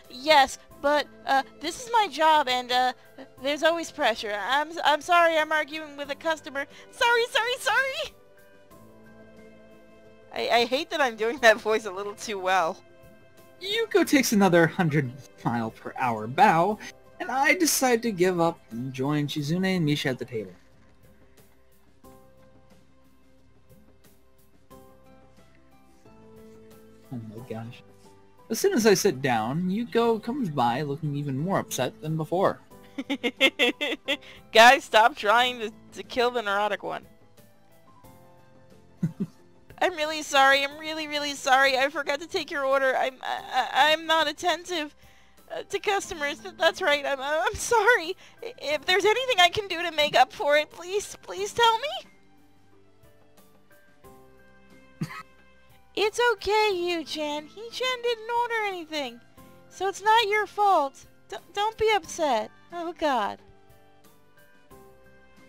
Yes, but, this is my job, and, there's always pressure. I'm sorry I'm arguing with a customer. Sorry! I hate that I'm doing that voice a little too well. Yuko takes another 100-mile-per-hour bow, and I decide to give up and join Shizune and Misha at the table. Oh my gosh. As soon as I sit down, Yuko comes by looking even more upset than before. Guys, stop trying to kill the neurotic one. I'm really sorry. I'm really sorry. I forgot to take your order. I'm not attentive to customers. That's right. I'm sorry. If there's anything I can do to make up for it, please tell me. It's okay, Yu-chan. He-chan didn't order anything, so it's not your fault. Don't be upset. Oh God.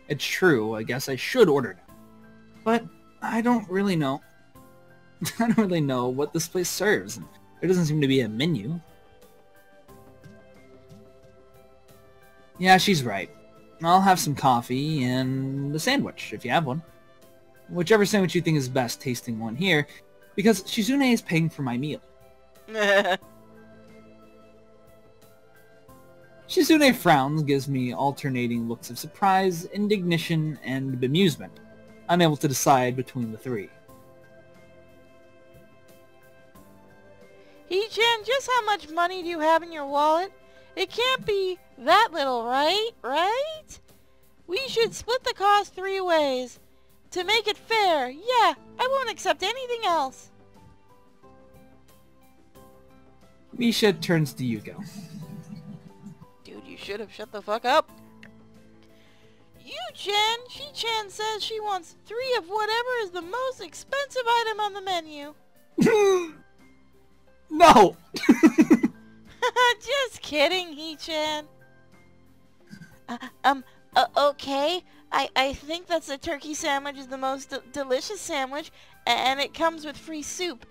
It's true. I guess I should order it, but I don't really know. I don't really know what this place serves. There doesn't seem to be a menu. Yeah, she's right. I'll have some coffee and a sandwich, if you have one. Whichever sandwich you think is best, tasting one here, because Shizune is paying for my meal. Shizune frowns, gives me alternating looks of surprise, indignation, and bemusement, unable to decide between the three. He-chan, just how much money do you have in your wallet? It can't be that little, right? Right? We should split the cost 3 ways. To make it fair, yeah, I won't accept anything else. Misha turns to Yuko. Dude, you should have shut the fuck up. Yu-chan, She-chan says she wants 3 of whatever is the most expensive item on the menu. No! Just kidding, He-chan. Okay. I think that's the turkey sandwich is the most delicious sandwich, and it comes with free soup.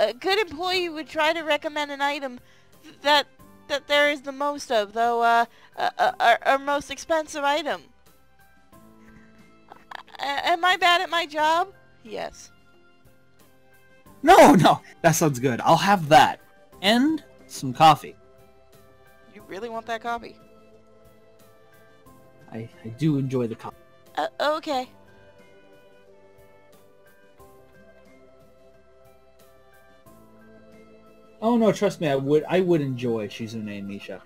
A good employee would try to recommend an item that there is the most of, though, our most expensive item. Am I bad at my job? Yes. No, that sounds good. I'll have that. And some coffee. You really want that coffee? I do enjoy the coffee. Okay. Oh no, trust me, I would enjoy Shizune and Misha.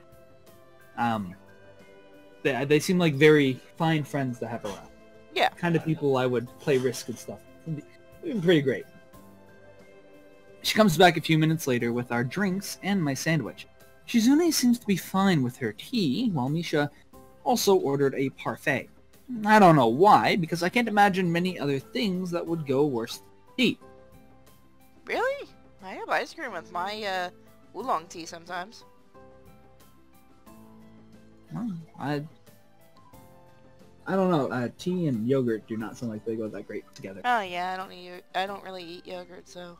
They seem like very fine friends to have around. Yeah. Kind of people I would play Risk and stuff. It'd be pretty great. She comes back a few minutes later with our drinks and my sandwich. Shizune seems to be fine with her tea, while Misha also ordered a parfait. I don't know why, because I can't imagine many other things that would go worse than tea. Really? I have ice cream with my, oolong tea sometimes. Well, I don't know. Tea and yogurt do not sound like they go that great together. Oh yeah, I don't really eat yogurt, so.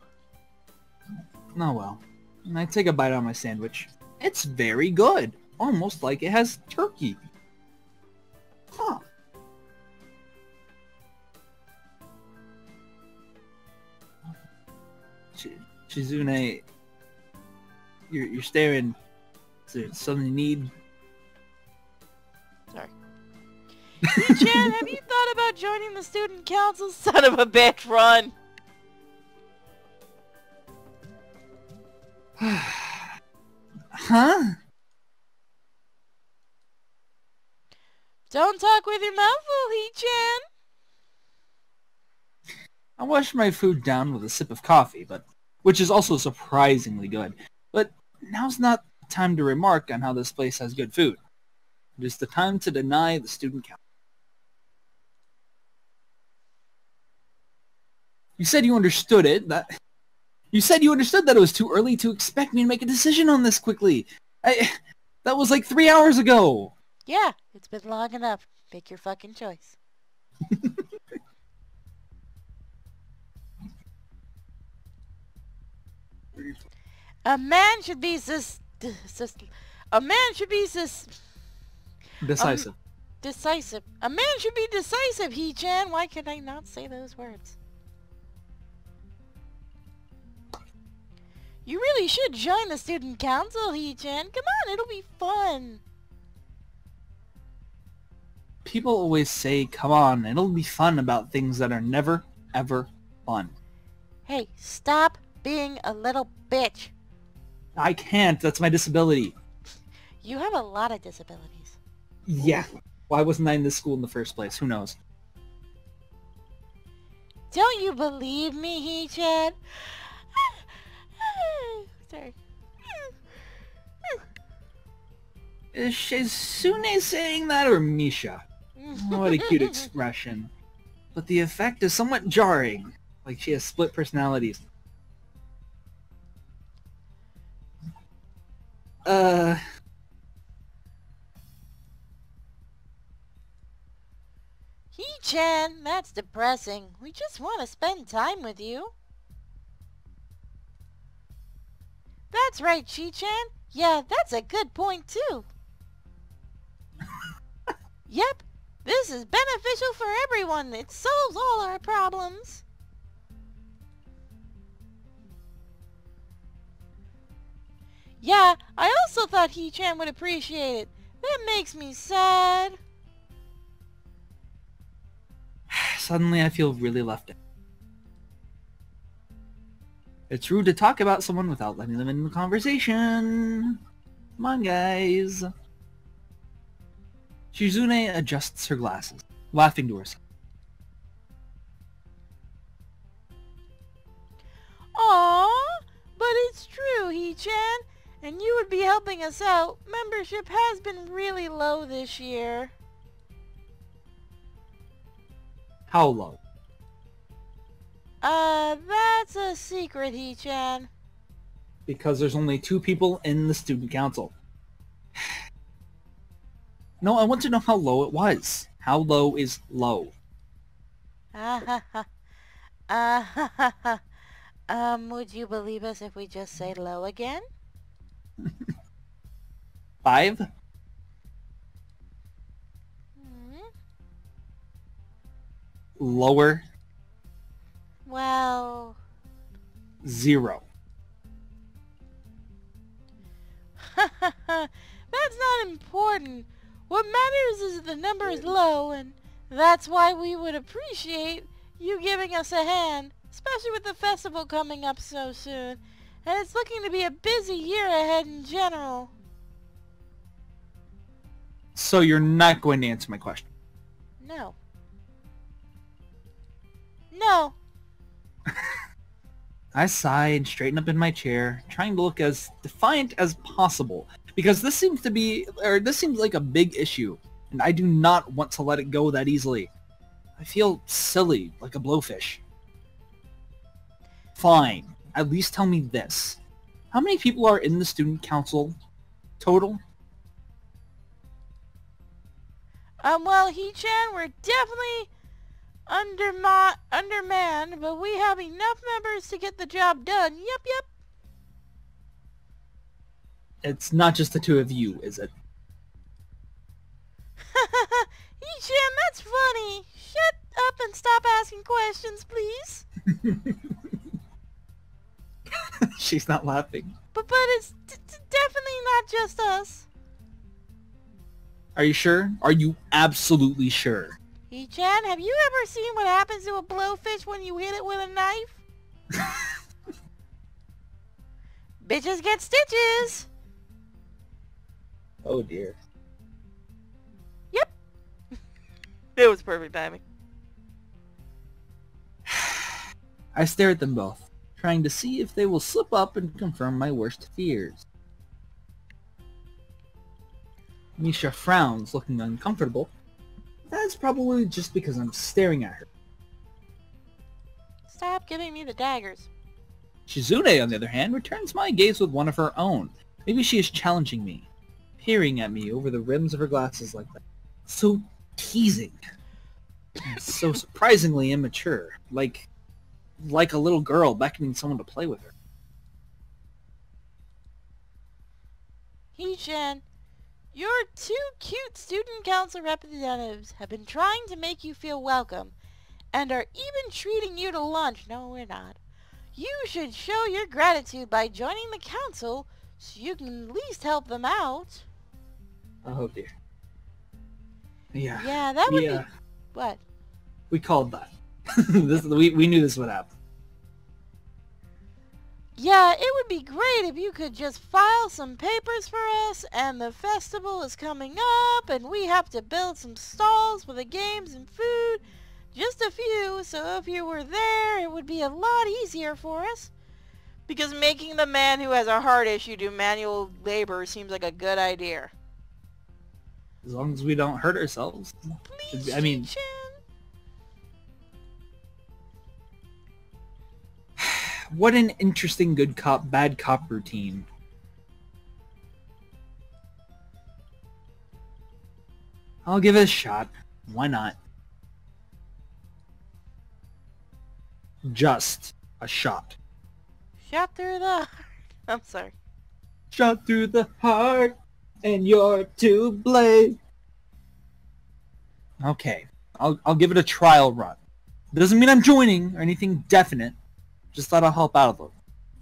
Oh well. I take a bite out of my sandwich. It's very good. Almost like it has turkey. Huh. Shizune, you're staring. Is there something you need? Sorry. Chan, have you thought about joining the student council? Son of a bitch, run! Huh? Don't talk with your mouth full, He-chan! I washed my food down with a sip of coffee, which is also surprisingly good. But now's not the time to remark on how this place has good food. It is the time to deny the student council. You said you understood it. You said you understood that it was too early to expect me to make a decision on this quickly. That was like 3 hours ago. Yeah, it's been long enough. Make your fucking choice. A man should be A man should be Decisive. decisive. A man should be decisive, He-chan. Why could I not say those words? You really should join the student council, He-chan. Come on, it'll be fun. People always say, come on, it'll be fun about things that are never, ever fun. Hey, stop being a little bitch. I can't. That's my disability. You have a lot of disabilities. Yeah. Why wasn't I in this school in the first place? Who knows? Don't you believe me, He-chan? Sorry. Is Shizune saying that or Misha? What a cute expression. But the effect is somewhat jarring. Like she has split personalities. He-chan, that's depressing. We just want to spend time with you. That's right, Chi-chan. Yeah, that's a good point, too. Yep, this is beneficial for everyone. It solves all our problems. Yeah, I also thought He-chan would appreciate it. That makes me sad. Suddenly I feel really left out. It's rude to talk about someone without letting them in the conversation. Come on, guys. Shizune adjusts her glasses, laughing to herself. Aww, but it's true, He-chan. And you would be helping us out. Membership has been really low this year. How low? That's a secret, He-chan. Because there's only 2 people in the student council. No, I want to know how low it was. How low is low? Would you believe us if we just say low again? 5? Lower? Well... 0. That's not important. What matters is the number is low, and that's why we would appreciate you giving us a hand, especially with the festival coming up so soon. And it's looking to be a busy year ahead in general. So you're not going to answer my question? No. No. I sigh and straighten up in my chair, trying to look as defiant as possible, because this seems like a big issue, and I do not want to let it go that easily. I feel silly, like a blowfish. Fine, at least tell me this. How many people are in the student council total? Well, He-chan, we're definitely undermanned, but we have enough members to get the job done. Yep. It's not just the 2 of you, is it? He-chan, that's funny. Shut up and stop asking questions, please. She's not laughing. But it's definitely not just us. Are you sure? Are you absolutely sure? He-chan, have you ever seen what happens to a blowfish when you hit it with a knife? Bitches get stitches. Oh dear. Yep. It was perfect timing. I stare at them both, trying to see if they will slip up and confirm my worst fears. Misha frowns, looking uncomfortable. That's probably just because I'm staring at her. Stop giving me the daggers. Shizune, on the other hand, returns my gaze with one of her own. Maybe she is challenging me, peering at me over the rims of her glasses like that. So teasing. And so surprisingly immature. Like a little girl beckoning someone to play with her. He-chan, your two cute student council representatives have been trying to make you feel welcome and are even treating you to lunch. No, we're not. You should show your gratitude by joining the council so you can at least help them out. Oh dear. Yeah. Yeah, that would be... What? We called that. we knew this would happen. Yeah, it would be great if you could just file some papers for us, and the festival is coming up, and we have to build some stalls for the games and food. Just a few, so if you were there, it would be a lot easier for us. Because making the man who has a heart issue do manual labor seems like a good idea. As long as we don't hurt ourselves. Please, I mean... Chan. What an interesting good cop, bad cop routine. I'll give it a shot. Why not? Just a shot. Shot through the heart. I'm sorry. Shot through the heart, and you're to blame. Okay, I'll give it a trial run. Doesn't mean I'm joining or anything definite. Just thought I'll help out a little.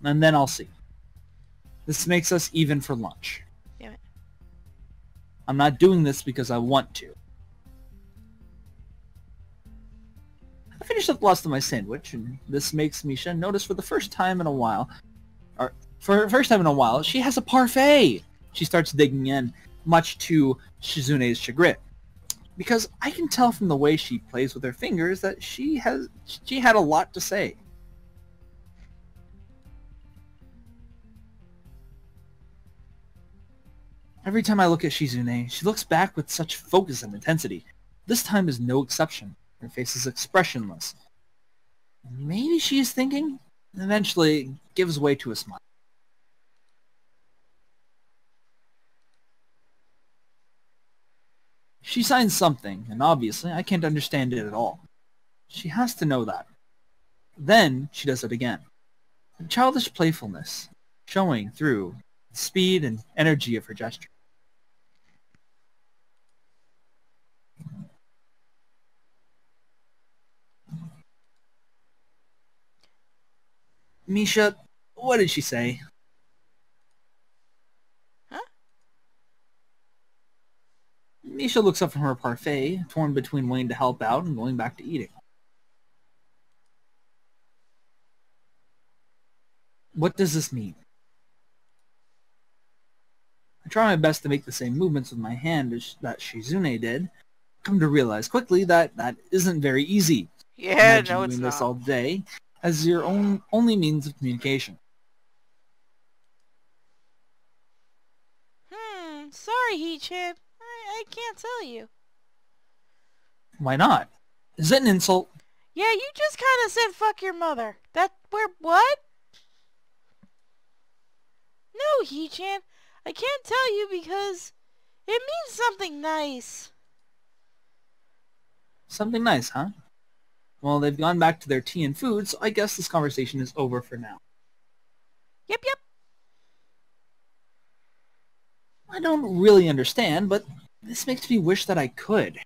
And then I'll see. This makes us even for lunch. Damn it. I'm not doing this because I want to. I finished up the last of my sandwich, and this makes Misha notice for the first time in a while, she has a parfait. She starts digging in, much to Shizune's chagrin. Because I can tell from the way she plays with her fingers that she had a lot to say. Every time I look at Shizune, she looks back with such focus and intensity. This time is no exception. Her face is expressionless. Maybe she is thinking? Eventually, it gives way to a smile. She signs something, and obviously I can't understand it at all. She has to know that. Then she does it again. A childish playfulness, showing through the speed and energy of her gesture. Misha, what did she say? Huh? Misha looks up from her parfait, torn between wanting to help out and going back to eating. What does this mean? I try my best to make the same movements with my hand as that Shizune did. Come to realize quickly that that isn't very easy. Yeah, Imagine no, it's doing this not. all day as your only means of communication. Sorry, He-chan. I can't tell you. Why not? Is it an insult? Yeah, you just kind of said fuck your mother. What? No, He-chan. I can't tell you because it means something nice. Something nice, huh? Well, they've gone back to their tea and food, so I guess this conversation is over for now. Yep. I don't really understand, but this makes me wish that I could.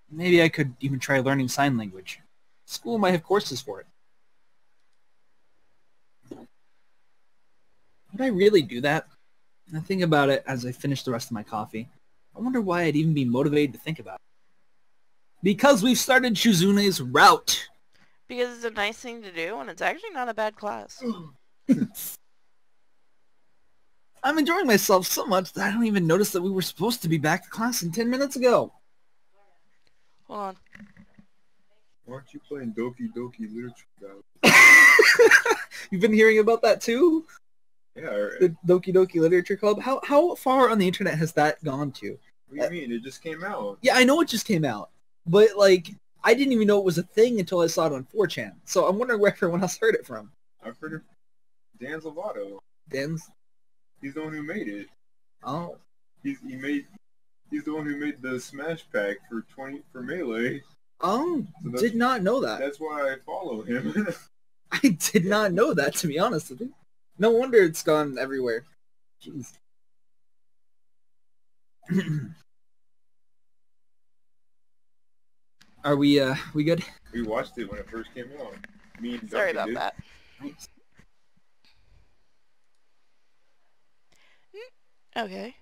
Maybe I could even try learning sign language. School might have courses for it. Would I really do that? I think about it as I finish the rest of my coffee. I wonder why I'd even be motivated to think about it. Because we've started Shizune's route. Because it's a nice thing to do, and it's actually not a bad class. I'm enjoying myself so much that I don't even notice that we were supposed to be back to class 10 minutes ago. Hold on. Why aren't you playing Doki Doki Literature, guys? You've been hearing about that too? Yeah. The Doki Doki Literature Club? How far on the internet has that gone to? What do you mean? It just came out. Yeah, I know it just came out. But, like, I didn't even know it was a thing until I saw it on 4chan. So I'm wondering where everyone else heard it from. I've heard of Dan Zavato. Dan's? He's the one who made it. Oh. He's the one who made the Smash Pack for Melee. Oh, So did not know that. That's why I follow him. I did not know that, to be honest with you. No wonder it's gone everywhere. Jeez. Are we good? We watched it when it first came out. Me and Sorry Duncan about did. that. Nice. Okay.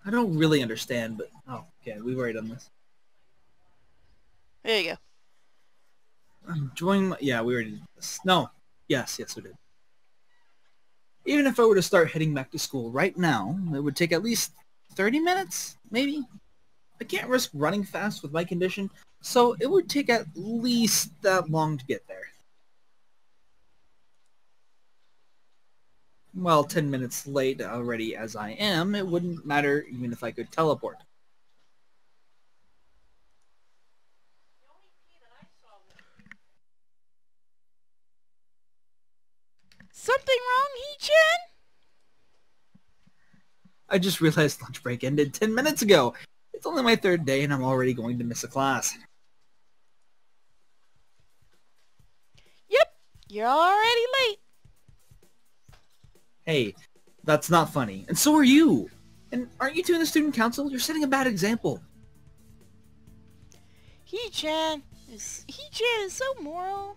I don't really understand, but oh, okay, we've already done this. There you go. I'm enjoying my... Yeah, we already did this. No. Yes, we did. Even if I were to start heading back to school right now, it would take at least 30 minutes, maybe? I can't risk running fast with my condition, so it would take at least that long to get there. Well, 10 minutes late already as I am, it wouldn't matter even if I could teleport. Something wrong, Hee-chan? I just realized lunch break ended 10 minutes ago. It's only my third day and I'm already going to miss a class. Yep, you're already late. Hey, that's not funny. And so are you. And aren't you two in the student council? You're setting a bad example. Hee-chan is so moral.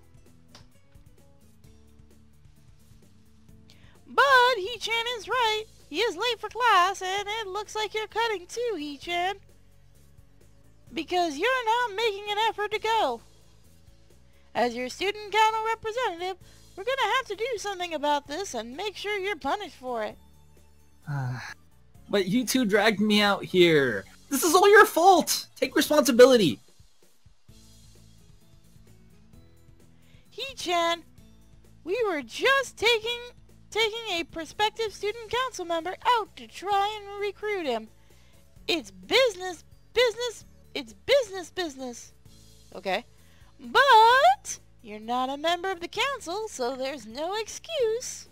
But Hee-chan is right. He is late for class, and it looks like you're cutting too, Hee-chan. Because you're not making an effort to go. As your student council representative, we're gonna have to do something about this and make sure you're punished for it. But you two dragged me out here. This is all your fault. Take responsibility. Hee-chan, we were just taking a prospective student council member out to try and recruit him. It's business. It's business. Okay? But you're not a member of the council, so there's no excuse.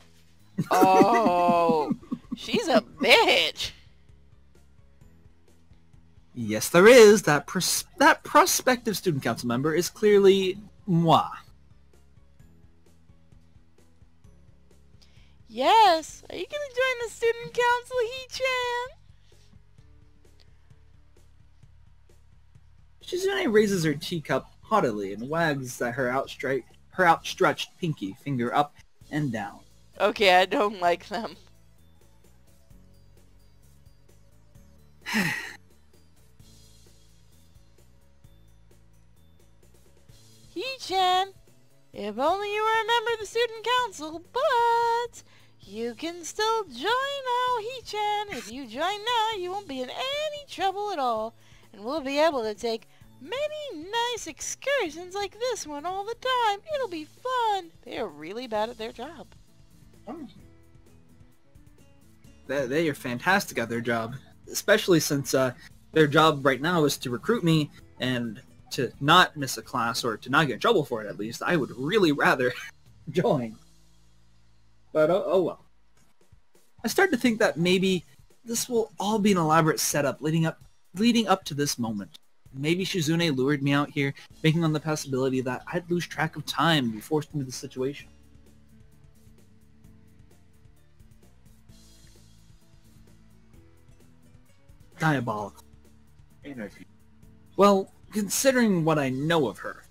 Oh, she's a bitch. Yes, there is. That prospective student council member is clearly moi. Yes. Are you gonna join the student council, Hee-chan? Shizune raises her teacup haughtily and wags her outstretched pinky finger up and down. Okay, I don't like them. Hee-chan, if only you were a member of the student council, but you can still join now, Hee-chan. If you join now, you won't be in any trouble at all, and we'll be able to take many nice excursions like this one all the time. It'll be fun. They are really bad at their job. They are fantastic at their job, especially since their job right now is to recruit me and to not miss a class or to not get in trouble for it. At least I would really rather join. But oh well. I start to think that maybe this will all be an elaborate setup leading up to this moment. Maybe Shizune lured me out here, banking on the possibility that I'd lose track of time and be forced into this situation. Diabolical. Well, considering what I know of her,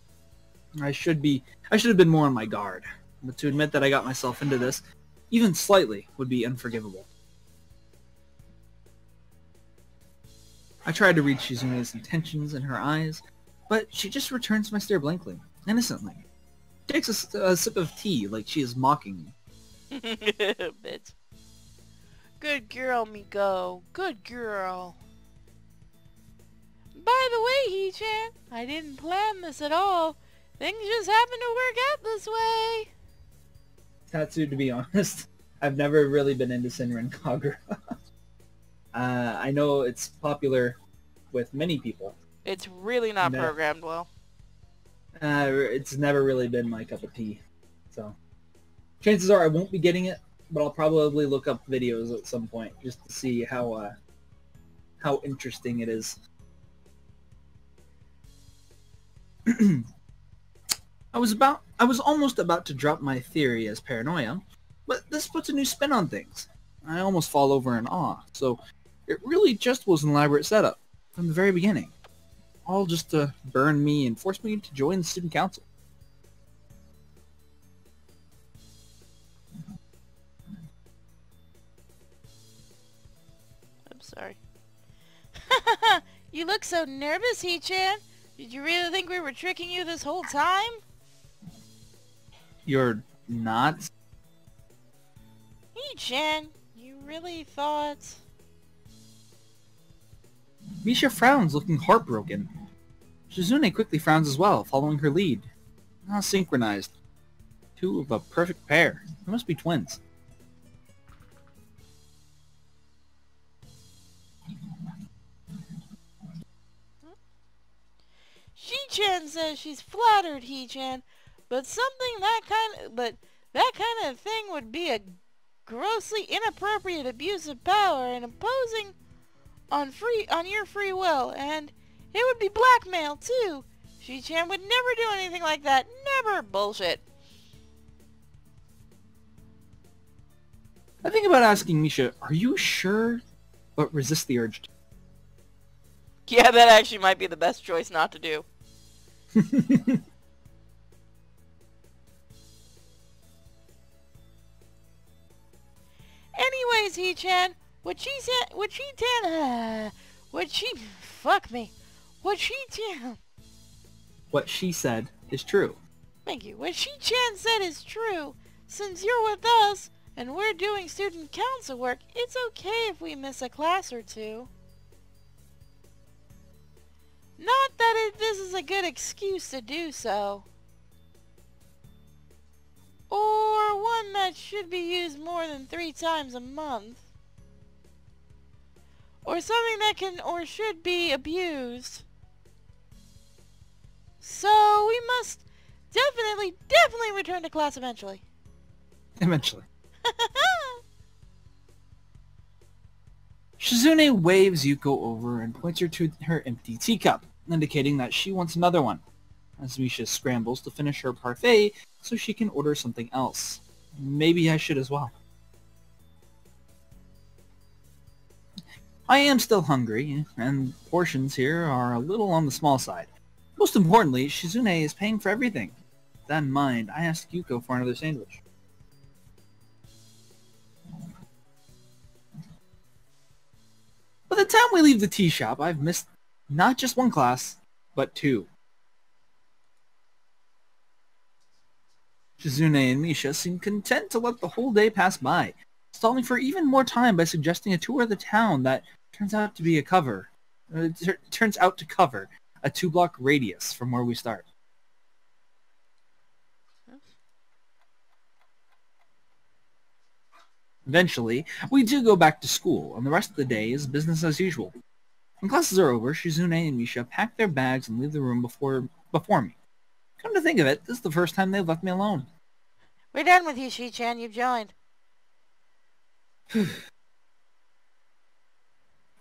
I should have been more on my guard. But to admit that I got myself into this, even slightly, would be unforgivable. I tried to read Shizune's intentions in her eyes, but she just returns my stare blankly, innocently. She takes a sip of tea like she is mocking me. Bitch. Good girl, Miko. Good girl. By the way, Hee-chan, I didn't plan this at all. Things just happened to work out this way. Tatsu, to be honest, I've never really been into Senran Kagura. I know it's popular with many people. It's really not programmed well. It's never really been my cup of tea. So, chances are I won't be getting it, but I'll probably look up videos at some point just to see how interesting it is. I was almost about to drop my theory as paranoia, but this puts a new spin on things. I almost fall over in awe. So it really just was an elaborate setup from the very beginning. All just to burn me and force me to join the student council. I'm sorry. You look so nervous, Hee-chan. Did you really think we were tricking you this whole time? You're not? Hee-chan, you really thought... Misha frowns, looking heartbroken. Shizune quickly frowns as well, following her lead. Not synchronized. Two of a perfect pair. They must be twins. She-chan says she's flattered, Hee-chan, but that kind of thing would be a grossly inappropriate abuse of power and imposing on your free will, and it would be blackmail too. She-chan would never do anything like that. Never. Bullshit. I think about asking Misha, are you sure? But resist the urge to. Yeah, that actually might be the best choice not to do. Anyways, Hee-chan, what she said is true. Thank you. What She-chan said is true. Since you're with us, and we're doing student council work, it's okay if we miss a class or two. Not that this is a good excuse to do so. Or one that should be used more than 3 times a month. Or something that can or should be abused. So we must definitely return to class eventually. Eventually. Shizune waves Yuko over and points her to her empty teacup, indicating that she wants another one, as Misha scrambles to finish her parfait so she can order something else. Maybe I should as well. I am still hungry, and portions here are a little on the small side. Most importantly, Shizune is paying for everything. With that in mind, I asked Yuko for another sandwich. By the time we leave the tea shop, I've missed not just one class, but 2. Shizune and Misha seem content to let the whole day pass by, stalling for even more time by suggesting a tour of the town that turns out to cover a 2-block radius from where we start. Eventually, we do go back to school, and the rest of the day is business as usual. When classes are over, Shizune and Misha pack their bags and leave the room before me. Come to think of it, this is the first time they've left me alone. We're done with you, She-chan. You've joined.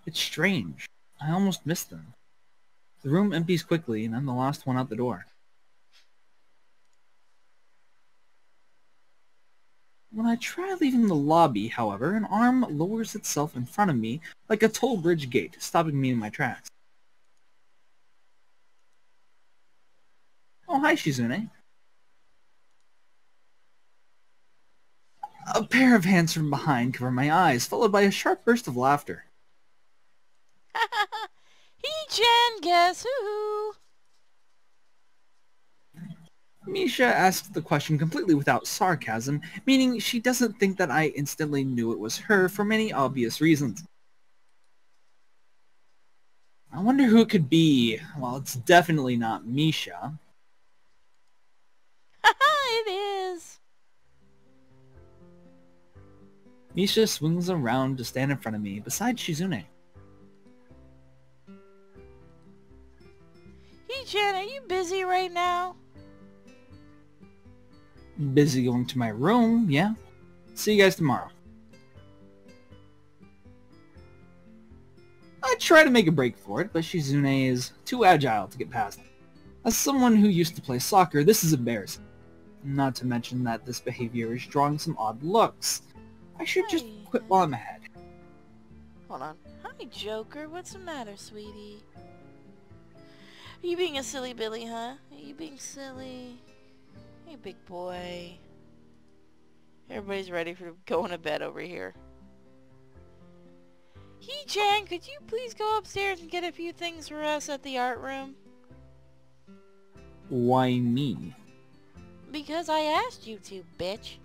It's strange. I almost missed them. The room empties quickly, and I'm the last one out the door. When I try leaving the lobby, however, an arm lowers itself in front of me like a toll bridge gate, stopping me in my tracks. Oh, hi, Shizune. A pair of hands from behind cover my eyes, followed by a sharp burst of laughter. Hee-chan, guess who? Misha asks the question completely without sarcasm, meaning she doesn't think that I instantly knew it was her for many obvious reasons. I wonder who it could be. Well, it's definitely not Misha. It is. Misha swings around to stand in front of me, beside Shizune. Hee-chan, are you busy right now? Busy going to my room, yeah. See you guys tomorrow. I try to make a break for it, but Shizune is too agile to get past. As someone who used to play soccer, this is embarrassing. Not to mention that this behavior is drawing some odd looks. I should just Hi. quit while I'm ahead. Hold on. Hi, Joker. What's the matter, sweetie? Are you being a silly Billy, huh? Are you being silly? Hey, big boy. Everybody's ready for going to bed over here. He-chan, could you please go upstairs and get a few things for us at the art room? Why me? Because I asked you to, bitch.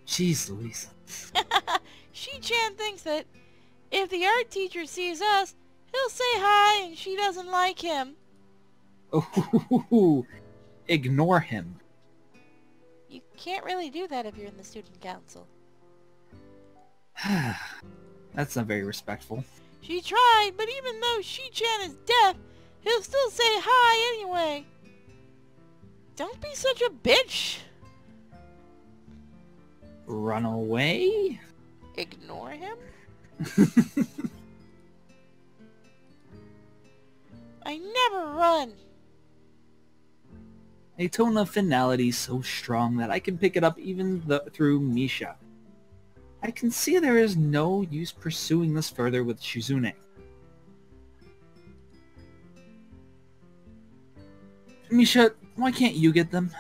Jeez Louise. She-chan thinks that if the art teacher sees us, he'll say hi and she doesn't like him. Oh, ignore him. You can't really do that if you're in the student council. That's not very respectful. She tried, but even though She-chan is deaf, he'll still say hi anyway. Don't be such a bitch. Run away? Ignore him? I never run. A tone of finality so strong that I can pick it up even through Misha. I can see there is no use pursuing this further with Shizune. Misha, why can't you get them?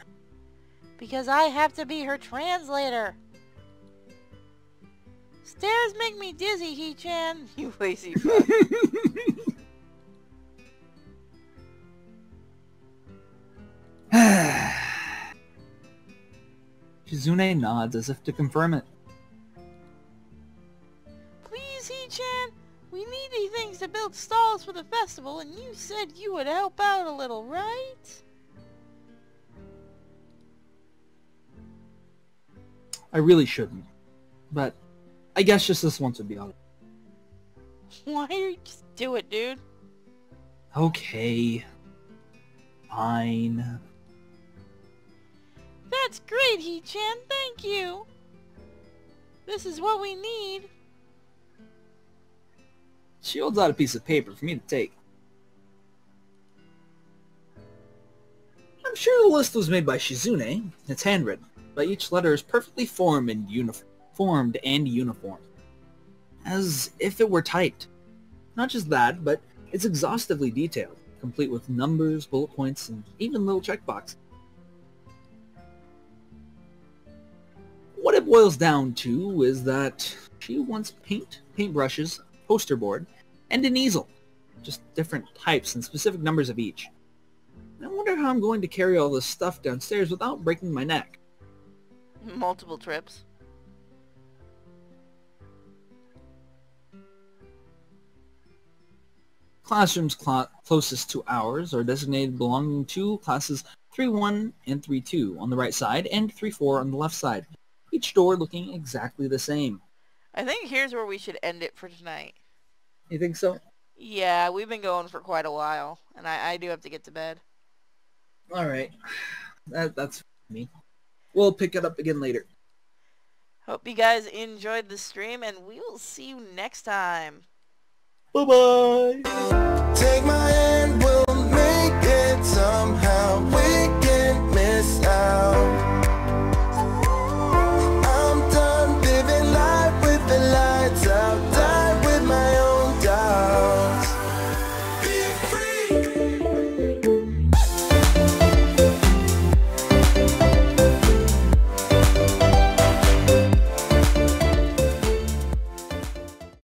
Because I have to be her translator. Stairs make me dizzy, He-chan. You lazy fuck. Shizune nods as if to confirm it. Please, He-chan. We need these things to build stalls for the festival, and you said you would help out a little, right? I really shouldn't. But I guess just this once would be all. Why don't you just do it, dude? Okay. Fine. That's great, He-chan. Thank you. This is what we need. She holds out a piece of paper for me to take. I'm sure the list was made by Shizune. It's handwritten, but each letter is perfectly formed and uniform. As if it were typed. Not just that, but it's exhaustively detailed, complete with numbers, bullet points, and even little checkboxes. What it boils down to is that she wants paintbrushes, poster board, and an easel. Just different types and specific numbers of each. I wonder how I'm going to carry all this stuff downstairs without breaking my neck. Multiple trips. Classrooms closest to ours are designated belonging to classes 3-1 and 3-2 on the right side and 3-4 on the left side, each door looking exactly the same. I think here's where we should end it for tonight. You think so? Yeah, we've been going for quite a while, and I do have to get to bed. Alright. That's me. We'll pick it up again later. Hope you guys enjoyed the stream, and we will see you next time. Bye-bye!